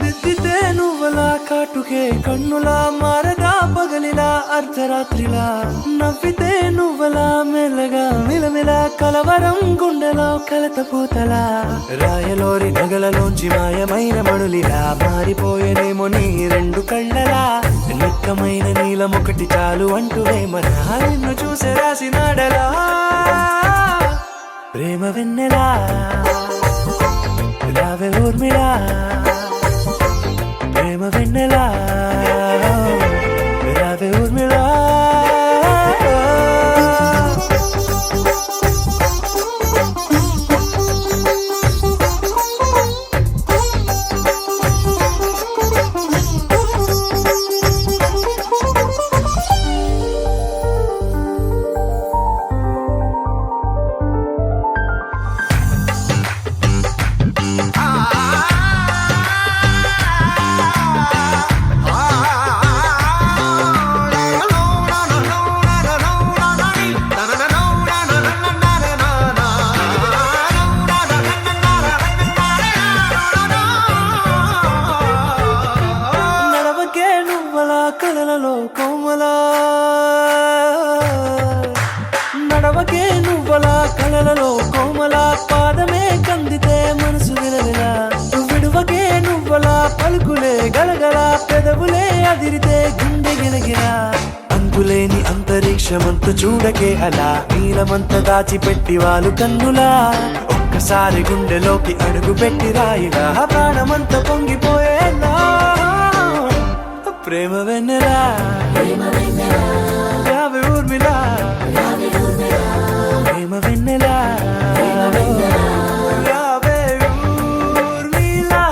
దిద్దితే నువ్వలా కాటుకే కన్నులా మారగా పగలిలా అర్ధరాత్రిలా నవ్వితే నువ్వలా మెల్లగా మిలమిలా కలవరం గుండెలో కలతపూతలా రాయలోరి నగలలోంచి మాయమైన మణులిలా మారిపోయేనేమో నీ రెండు కళ్ళలా నిక్కమైన నీలమొకటి చాలు అంటూ మన నిన్ను చూసే రాసినాడలా ప్రేమ వెన్నెలా రావే ఊర్మిళా ప్రేమ వెన్నెలా రావే ఊర్మిళా నడవకే నువ్వలా కలలలో కోమలా నడవకే నువ్వలా కలలలో కోమలా పాదమే కందితే మనసు విలవిలా విడువకే నువ్వలా పలుకులే గలగల పెదవులే అదిరితే గుండె గిలగిలా అంతులేని అంతరిక్షమంత చూడకే అలా నీలమంత దాచిపెట్టి వాళ్ళు కన్నులా ఒక్కసారి గుండెలోకి అడుగు పెట్టి రాయిలా ప్రాణమంత పొంగిపోయేలా ప్రేమ వెన్నెలా రావే ఊర్మిళా ప్రేమ వెన్నెలా రావే ఊర్మిళా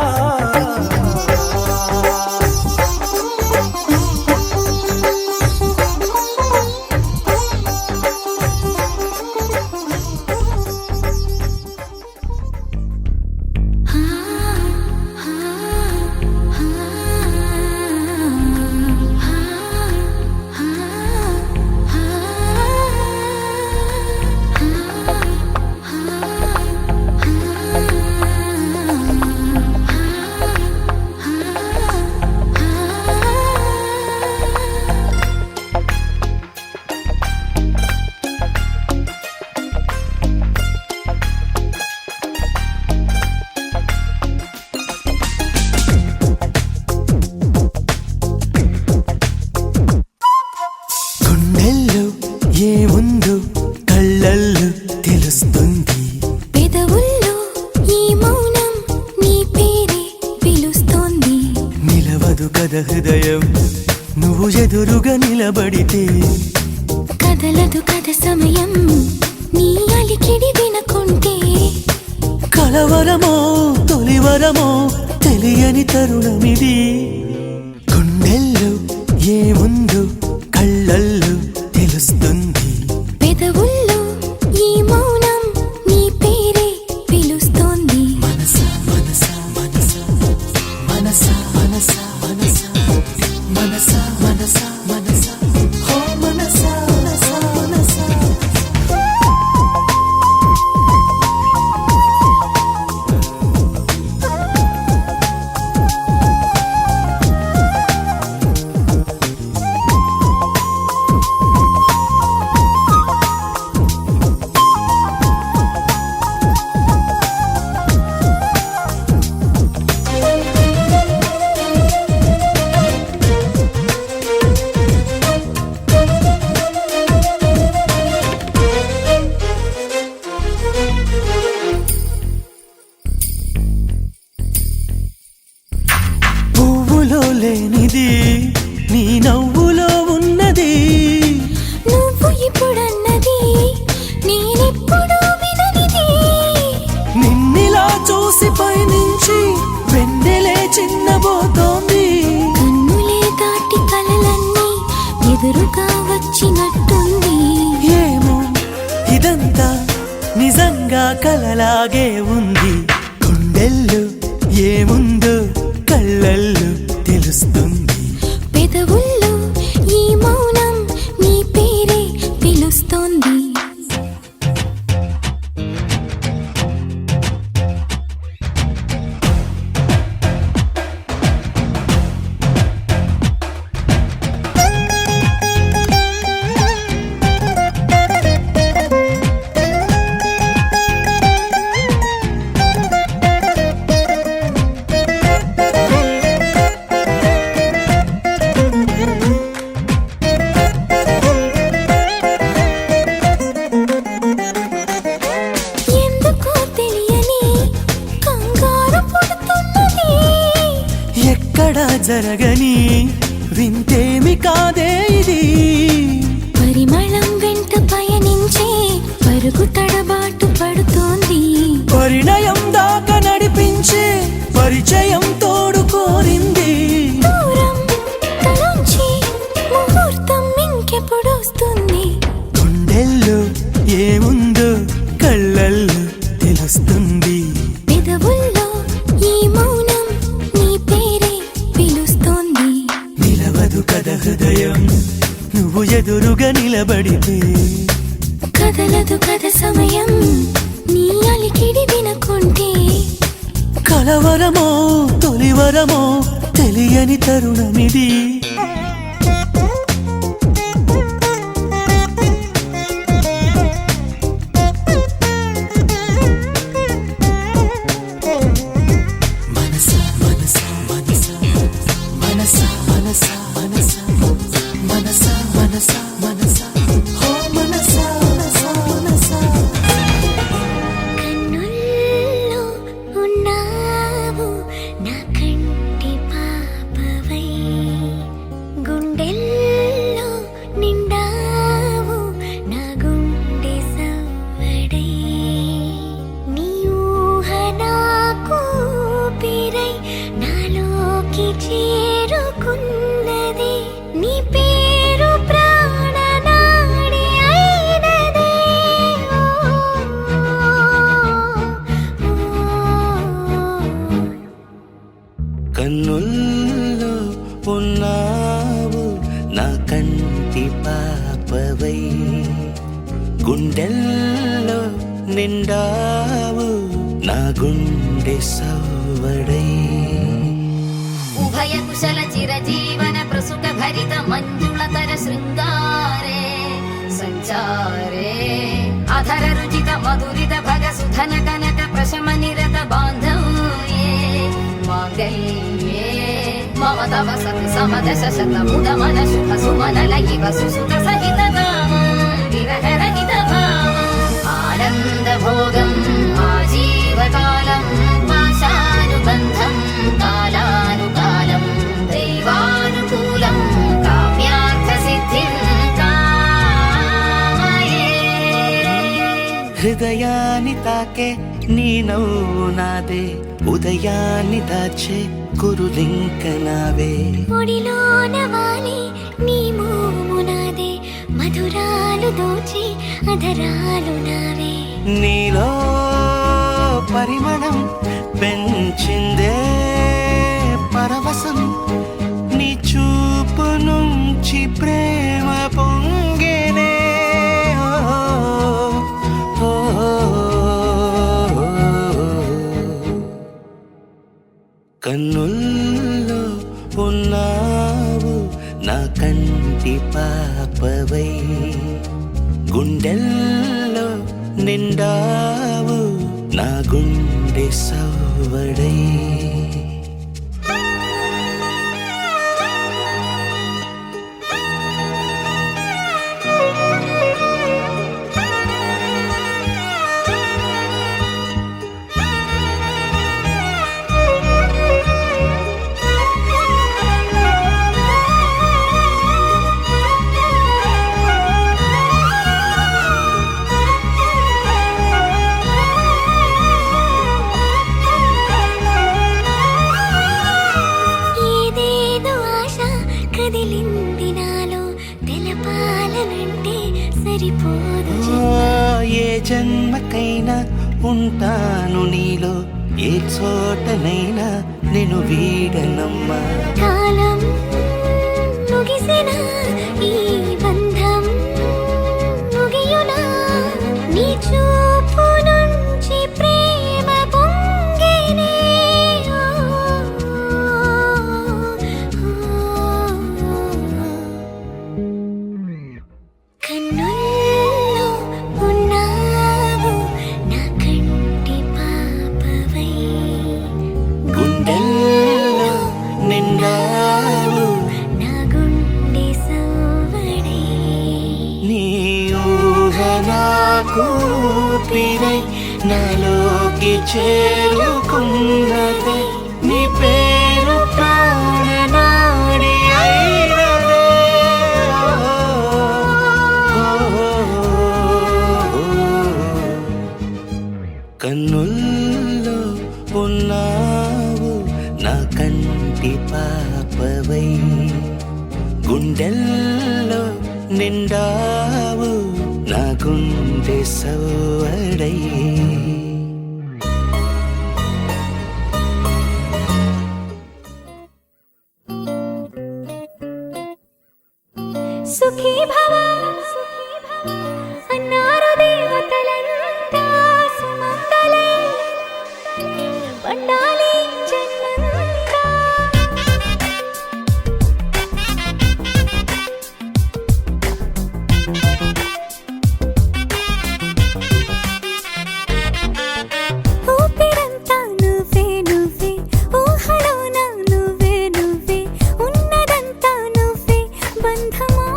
గుండెల్లో ఏముందో కళ్ళల్లో తెలుస్తుంది పెదవుల్లో ఈ మౌనం నీ పేరే పిలుస్తోంది నిలవదు కథ హృదయం నువ్వు ఎదురుగా నిలబడితే కదలదు కథ సమయం నీ అలికిడి వినకుంటే కలవరమో తొలివరమో తెలియని తరుణమిది గుండెల్లో ఏముందో కళ్ళల్లో తెలుస్తుంది పెదవుల్లో ఈ మౌనం నీ పేరే పిలుస్తోంది మనసా మనసా మనసా మనసా మనసా మనసా మనసా మనసా మనసా హో మనసా మనసా మనసా చిన్నబోతోంది. కన్నులే దాటి కలలన్నీ ఎదురుగా వచ్చినట్టుంది. ఏమో ఇదంతా నిజంగా కలలాగే ఉంది. గుండెల్లో ఏముందో కళ్ళల్లో తెలుస్తుంది. పెదవుల్లో ఈ మౌనం నీ పేరే పిలుస్తోంది. ఎందుకో తెలియని కంగారు పుడుతున్నది. ఎక్కడా జరగని వింతేమి కాదే ఇది. పరిమళం వెంట పయనించే పరుగు తడబాటు పడుతోంది. పరిణయం దాకా నడిపించే పరిచయం తోడు కోరింది. దూరం తలంచి ముహూర్తం ఇంకెప్పుడొస్తుంది. గుండెల్లో ఏముందో కళ్ళల్లో తెలుస్తుంది. పెదవుల్లో ఈ మౌనం నీ పేరే పిలుస్తోంది. నిలవదు కథ హృదయం నువ్వు ఎదురుగా నిలబడితే. కదలదు కథ సమయం నీ అలికిడి వినకుంటే. కలవరమో తొలివరమో తెలియని తరుణమిది. మనసా మనసా మనసా మనసా మనసా మనసా మనసా మనసా మనసా హో మనసా మనసా మనసా. కన్నుల్లో ఉన్నావు నా కంటి పాపవై. గుండెల్లో నిండావు నా గుండె సవ్వడై. నీ ఊహ నాకు ఊపిరై నాలోకి చేరుకున్నది. నీ పేరు ప్రాణనాడి అయినదే. కన్నుల్లో ఉన్నావు నా కంటి పాపవై. గుండెల్లో నిండావు నా గుండె సవ్వడై. ఉభయ కుశల చిరజీవన ప్రసుక భరిత మంజుళతర శృంగారే సంచారే. అధర రుచిత మధురిత భగ సుధన కనక ప్రశమ నిరత బాంధవ్యే మాంగళ్యే. మమ తవ సతి సమదశ శత ముద మన శుభ సుమనల ఇవ సుసుత సహిత విరహ రహిత ఆనంద భోగం ఆజీవకాలం పాశానుబంధం కాలానుకాలం దైవానుకూలం కామ్యార్థ సిద్ధిం కామయే. హృదయాన్ని తాకే నీ నవ్వు నాదే. ఉదయాన్ని దాచే కురులింక నావే. ఒడిలోన వాలి నీ మోము నాదే. మధురాలు దోచి అధరాలు నావే. నీలో పరిమళం పెంచిందే పరవశం. నీ చూపు నుంచి ప్రేమ పొంగేనే. ఓ, ఓ, ఓ, కన్నుల్లో ఉన్నావు నా కంటి పాపవై. గుండెల్లో నిండావు నా గుండె సవ్వడై. ఉంటాను నీలో ఏ చోటనైనా నేను వీడనమ్మా. కాలం ముగిసిన ఈ బంధం ముగియునా నీ చూపు నుంచి ప్రేమ పొంగేనే. కన్నుల్లో ఉన్నావు నా కంటి పాపవై, గుండెల్లో నిండావు నా గుండె సవ్వడై. నీ ఊహ నాకు ఊపిరై నాలోకి చేరుకున్నదే. నీ పేరు ప్రాణనాడి అయినదే. కన్నుల్లో ఉన్నావు నా కంటి పాపవై, గుండెల్లో నిండావు నా గుండె సవ్వడై. సుఖీ భవ అన్నారు దేవతలంతా, సుమంగళే పండాలి జన్మంతా. ఊపిరంతా నువ్వే నువ్వే, ఊహలోన నువ్వే నువ్వే, ఉన్నదంతా నువ్వే బంధమా.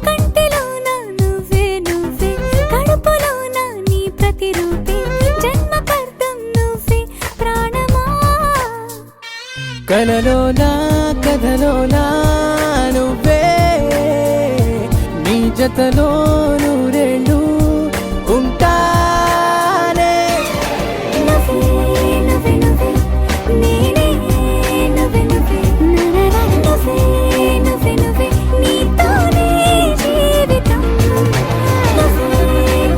కంటిలోన నువ్వే నువ్వే, కడుపులోన నీ ప్రతిరూపే, జన్మకర్తం నువ్వే ప్రాణమా. కలలోనా కథలోనా నువ్వే, నీ జతలో నూరేళ్ళు ఉంటానే. నువ్వే నువ్వే నువ్వే, నేనే నువ్వే నువ్వే, నరరా నువ్వే నువ్వే నువ్వే, నీతోనే జీవితం. నువ్వే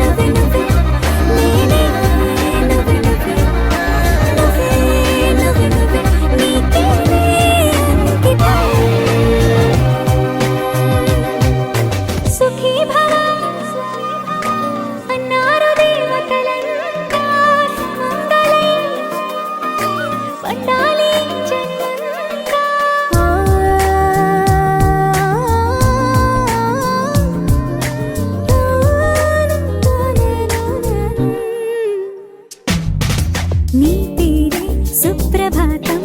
నువ్వే నువ్వే, నేనే నువ్వే నువ్వే, నువ్వే నువ్వే నువ్వే, నీకేనే అంకితం. సుఖీ భవ అన్నారు దేవతలంతా, సుమంగళే పండాలి జన్మంతా. నీ పేరే సుప్రభాతం,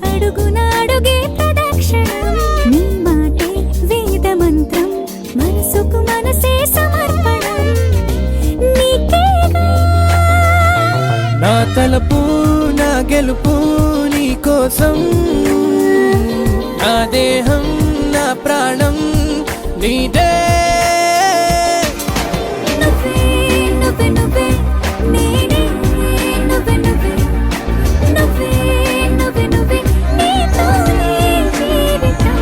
అడుగున అడుగే ప్రదక్షిణం. నీ మాటే వేద మంత్రం, మనసుకు మనసే సమర్పణం. నీకేగా నా తలపు నా గెలుపు నీ కోసం, నా దేహం నా ప్రాణం నీదే. నువ్వే నువ్వే నువ్వే, నేనే నువ్వే నువ్వే, నువ్వే నువ్వే నువ్వే, నీతోనే జీవితం.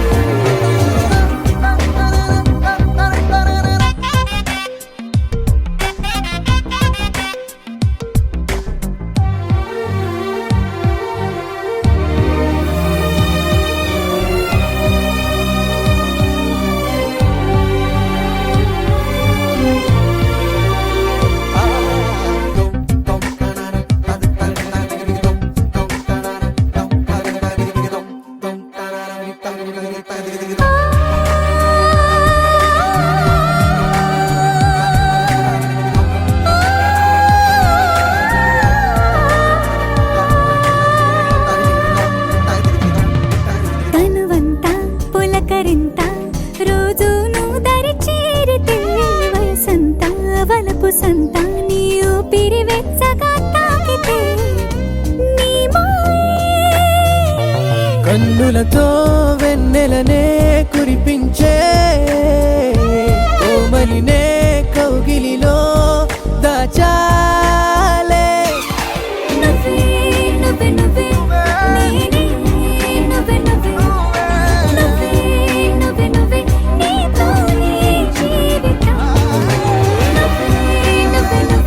తనువంతా పులకరింత, రోజు నువ్వు దరి చేరితే, వయసంతా వలపు సంత, నీ ఊపిరి వెచ్చగా తాకితే. నీ మాయే కన్నులతో వెన్నెలనే కురిపించే, కోమలినే కౌగిలిలో దాచాలే. నువ్వే నువ్వే నువ్వే, నేనే నువ్వే నువ్వే, నువ్వే నువ్వే నువ్వే, నీతోనే జీవితం. నువ్వే నువ్వే నువ్వే,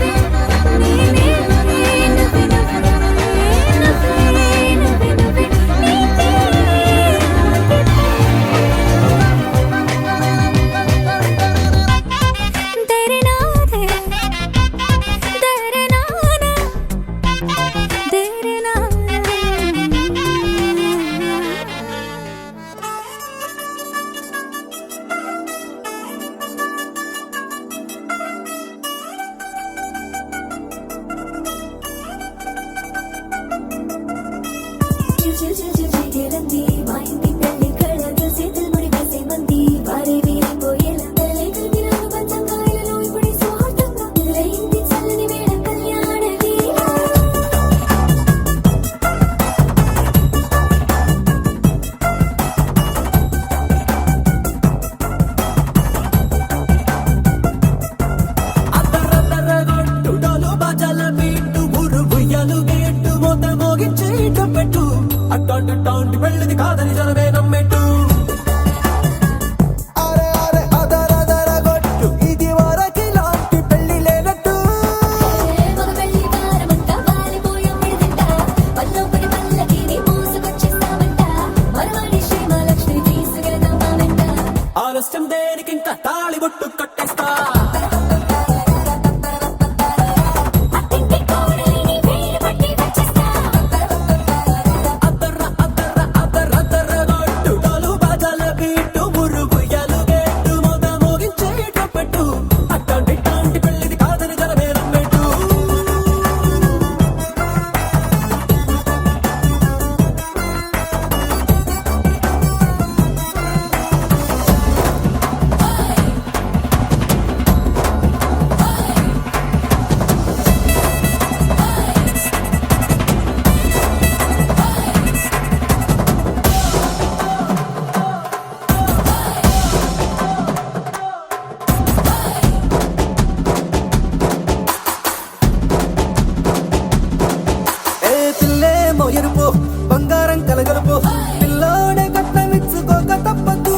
రేపు పిల్లోడే కట్టమిచ్చుకోక తప్పదు.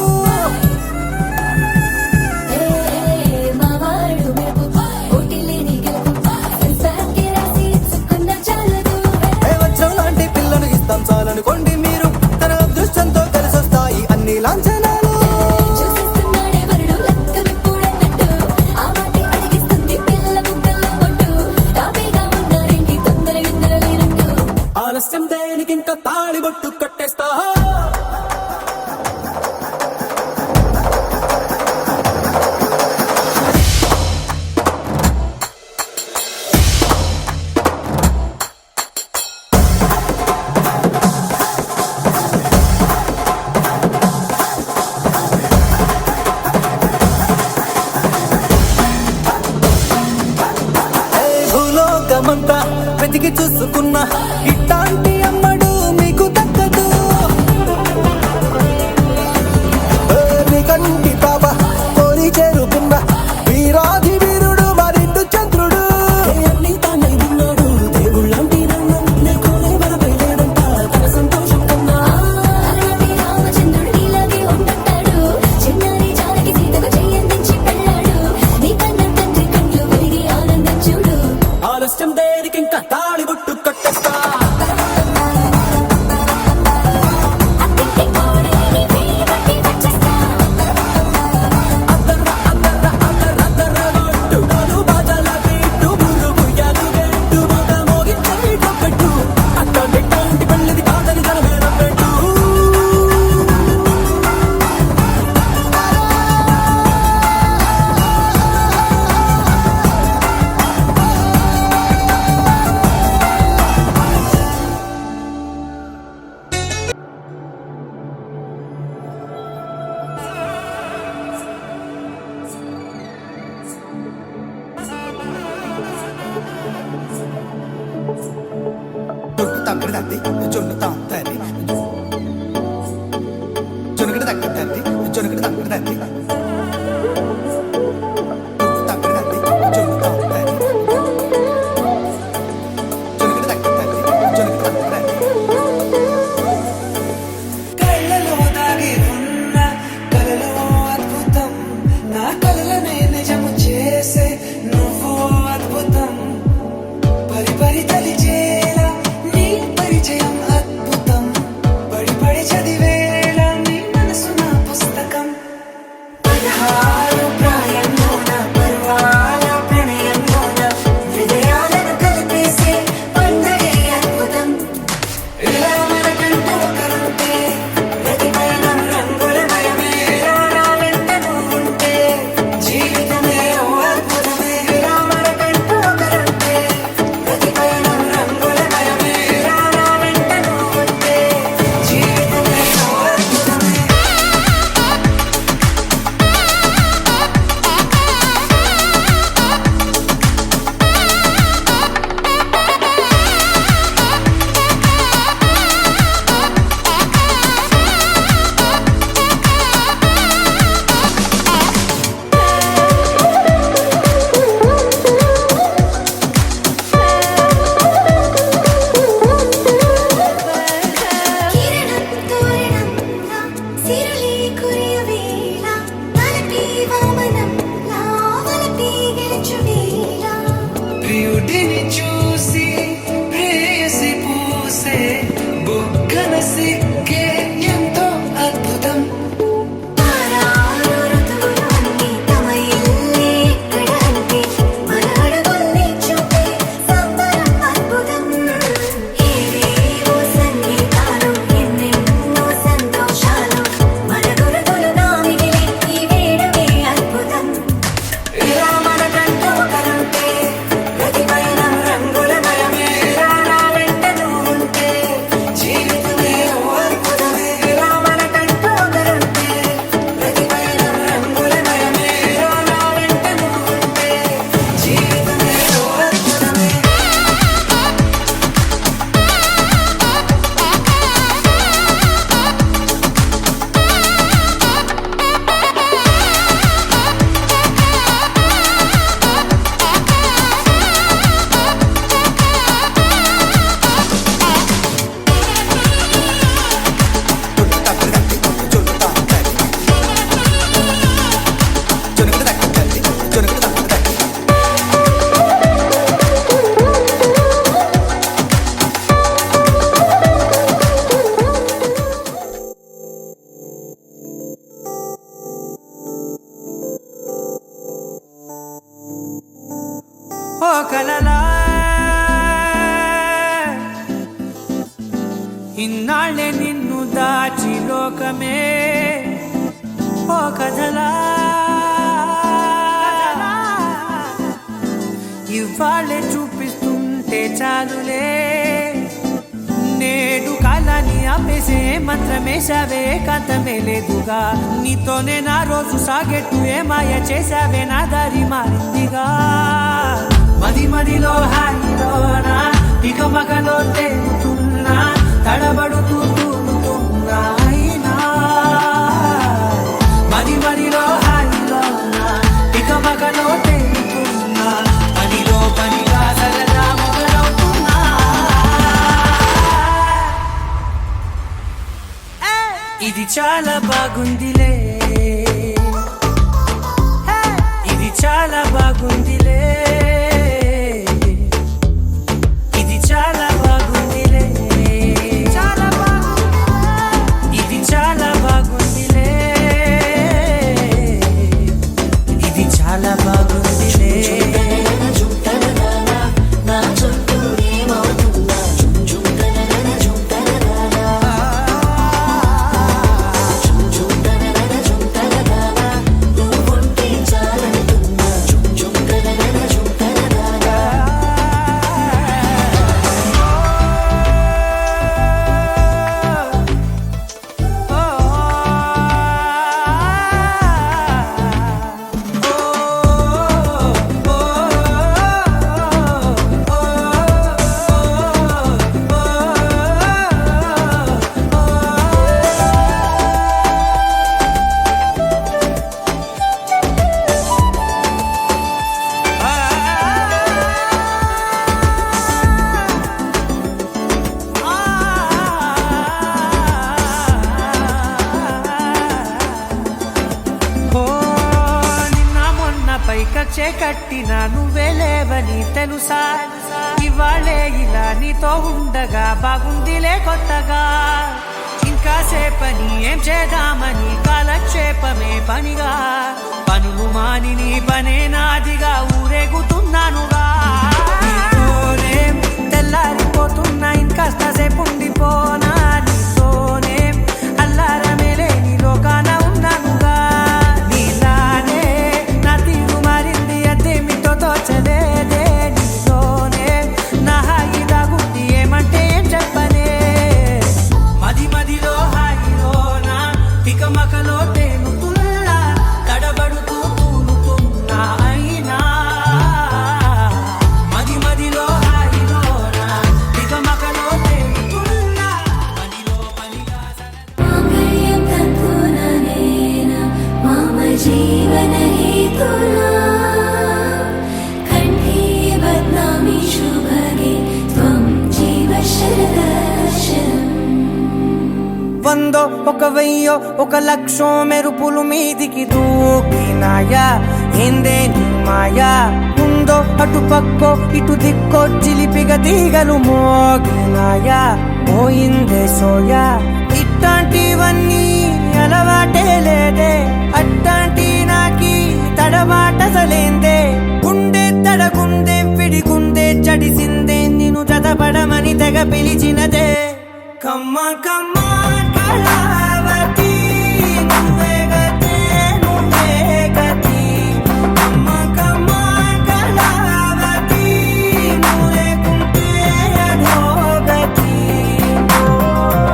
మావాడు మేపు పోటీ లేని గెలుపు సెన్సార్కి రాసి ఇచ్చుకున్న చాలదు. వజ్రం లాంటి పిల్లను ఇస్తాం చాలనుకోండి మీరు. తన అదృష్టంతో కలిసొస్తాయి అన్ని లాంఛనాలు. చూసేస్తున్నాడే వరుడు లెక్కలిప్పుడన్నట్టు ఆ మాటే అడిగిస్తుంది పిల్ల బుగ్గల్లో కొట్టు. టాపీగా ఉన్నారేంటి తొందర విందర లేనట్టు. ఆలస్యం దేనికింక తాళిబొట్టు కట్టేస్తా. భూలోకమంతా వెతికి చూసుకున్న ఇట్లాంటి అమ్మడు మీకు దక్కదు. మీ కంటి పాప కోరి చేరుకున్న వీరాధి వీరుడు మరిండు చంద్రుడు. అన్ని తానై ఉన్నాడు దేవుళ్ళంటి నన్ను నీకోనే వరపేయడంట తన సంతోషం కన్నా. అలాంటి రామచంద్రుడు నీలాగే ఉంటుంటాడు. చిన్నారి జానకి సీతకు చెయ్యందించి పెళ్ళాడు. నీ కన్న తండ్రి కళ్ళు వెలిగి ఆనందించుడు. ఆలస్యం దేనికింక తాళిబొట్టు కట్టేస్తా. అత్తింటి కోడలిని వేయబట్టి వచ్చేస్తా. అద్దర్ర అద్దర్ర అద్దర్ర అద్దర్ర కొట్టు నాలు బాజాల పెట్టు మురుగు యాలు గెట్టు మొద మోగించేట పెట్టు. అట్లాంటి పెళ్ళిది కాదని జనమేర పెట్టు. జొన్ను తగ్గడి తంది జొన్ను తాంతది జొన్నగడి తగ్గడి తంది జొన్నగడి తగ్గడి తంది తగ్గడి తంది జొన్ను తాంతది జొన్నగడి తగ్గడి తంది జొన్నగడి తగ్గడి తంది. కళ్ళలో దాగి ఉన్న కలలో అద్భుతం నా కలలనే నిజము చేసే నువ్వు అద్భుతం. పరి పరి తలిచేలా నీ పరిచయం అద్భుతం. పడి పడి చదివేలా నీ మనసు నా పుస్తకం. ఇన్నాళ్ళే నిన్ను దాచి లోకమే ఓ కథలా ఇవాళ్ళే చూపిస్తుంటే చాలులే నేడు కాలాన్ని ఆపేసే మంత్రమేశావే కాంతమే లేదుగా నీతోనే నా రోజు సాగెట్టు ఏ మాయ చేశావే నా దారి మారిందిగా మది మదిలో హాయిలోనా ఇక మగలో తేలుతున్నా తడబడుతూ తూలుతున్నా అయినా మది మదిలో హాయిలోనా ఇక మగలో తేలుతున్నా పనిలో పనిగా సరదా మొదలవుతున్నా ఇది చాలా బాగుందిలే ఇది చాలా బాగుందిలే ఇది చాలా బాగుందిలే చాలా బాగుంది ఇది చాలా బాగుందిలే ఇది చాలా బాగుందిలే పైకచ్చే కట్టినా నువ్వే లేవని తెలుసా ఇవాళే ఇలా నీతో ఉండగా బాగుందిలే కొత్తగా ఇంకా సేపని ఏం చేద్దామని కాలక్షేపమే పనిగా పనులు మాని నీ పనే నాదిగా ఊరేగుతున్నానుగా నీతోనే తెల్లారిపోతున్నా ఇంకాస్త సేపు ఉండిపోనా నీతోనే అల్లారమే లేని లోకాన ఉన్నానుగా నీలానే నా తీరు మారింది అదేమిటో తోచలేదే నీతోనే నా హాయి దాగుంది ఏమంటే ఏం చెప్పనే మది మదిలో హాయిలోనా తికమకలో తేలుతున్నా తడబడుతూ తూలుతున్నా అయినా మది మదిలో హాయిలోనా తికమకలో తేలుతున్నా పనిలో పనిగా మాంగళ్యం తత్తుననేన మమ జీవన హేతునా కంఠే బధ్నామి శుభగే త్వం జీవ శరదర్శనం వందో ఒక వెయ్యో ఒక లక్షో మెరుపులు మీదికి దూకినాయా ఏందే నీ మాయా ఉందో అటు పక్కో ఇటు దిక్కో చిలిపిగా తీగలు మోగినాయా పోయిందే సోయా ఇట్లాంటివన్నీ అలవాటే లేదే అట్లాంటి నాకి తడబాటసలేందే గుండె తడగుందే విడిగుందే చడిసిందే నిన్ను చదపడమని తెగ పిలిచినదే కమ్మ కమ్మ కళావతి నువ్వే గతే నువ్వే గతి కమ్మ కమ్మ కళావతి నువ్వు లేకుంటే అధోగతి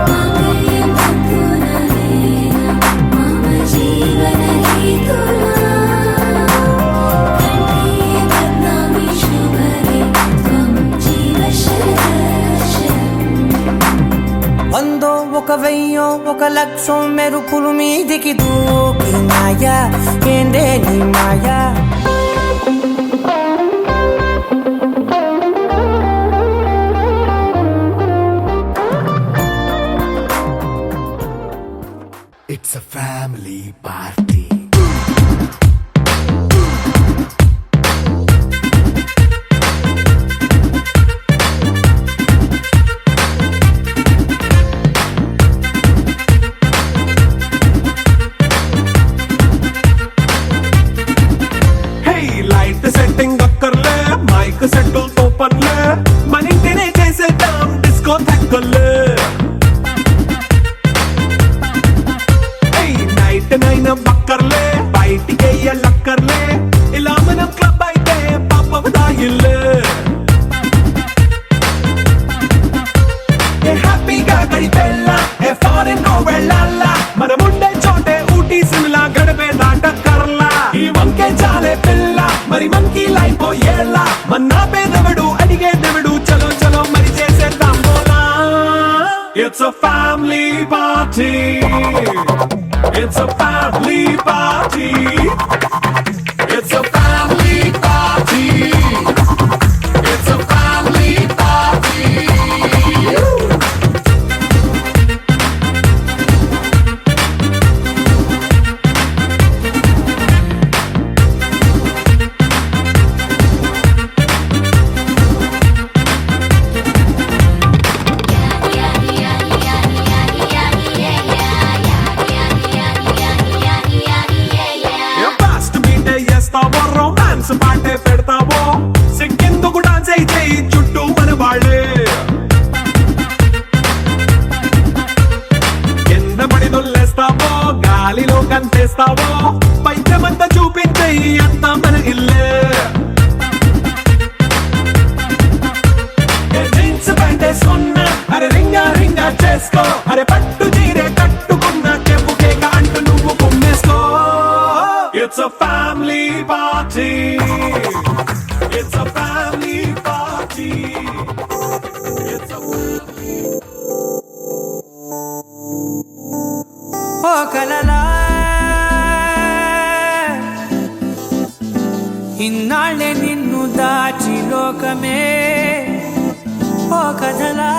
మాంగళ్యం తత్తుననేన మమ జీవన హేతునా కంఠే బధ్నామి శుభగే త్వం జీవ శరదర్శనం వందో ఒక వెయ్యో ఒక లక్షో మెరుపులు మీదికి దూకినాయా ఏందే నీ మాయా It's a family party. It's a family party. It's a family party. It's a family party. It's a family party. Fast beat చేస్తావో రొమాన్స్ పాటే పెడతావో సిక్కెందుకు డాన్స్ అయితే చుట్టూ మన వాళ్ళే కింద పడి దొల్లేస్తావో గాలిలో కంతేస్తావో పైచమంతా చూపించే అంతా మన ఇల్లే జీన్స్ ప్యాంట్ వేసుకున్నా అరే రింగా రింగా చేసుకో అరే పట్టు చీరే కట్టుకున్న చెప్పు కేక అంటూ నువ్వు కుమ్మేసుకో. It's a family party. It's a family party. It's a family. ఓ కలలా ఇన్నాళ్ళే నిన్ను దాచి లోకమే ఓ కథలా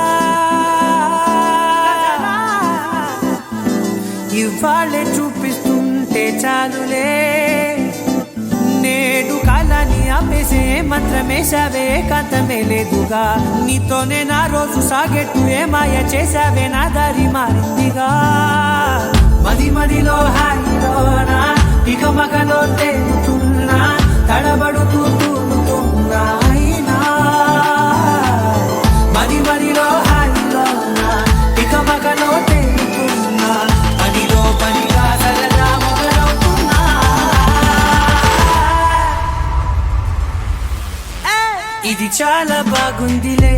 ఇవాళ్ళే చూపిస్తుంటే చాలులే నేడు కాలాన్ని ఆపేసే మంత్రమేశావే కాంతమే లేదుగా నీతోనే నా రోజు సాగెట్టు ఏ మాయ చేశావే నా దారి మారిందిగా మది మదిలో హాయిలోనా ఇక మగలో తేలుతున్నా తడబడుతూ తూలుతున్నా అయినా మది మదిలో హాయిలోనా ఇక మగలో తేలుతున్నా పనిలో పనిగా సరదా మొదలవుతున్నా ఇది చాలా బాగుందిలే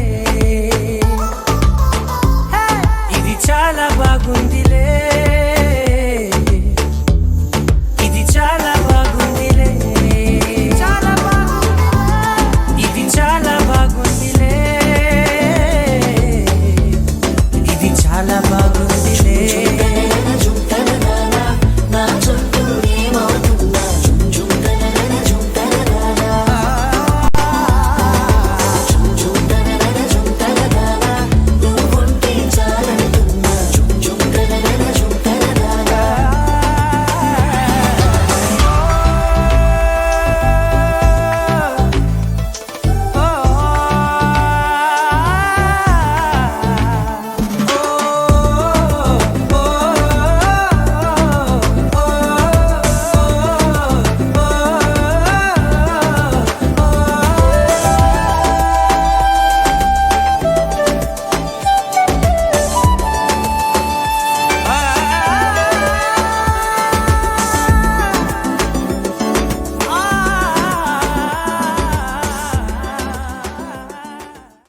ఇది చాలా బాగుందిలే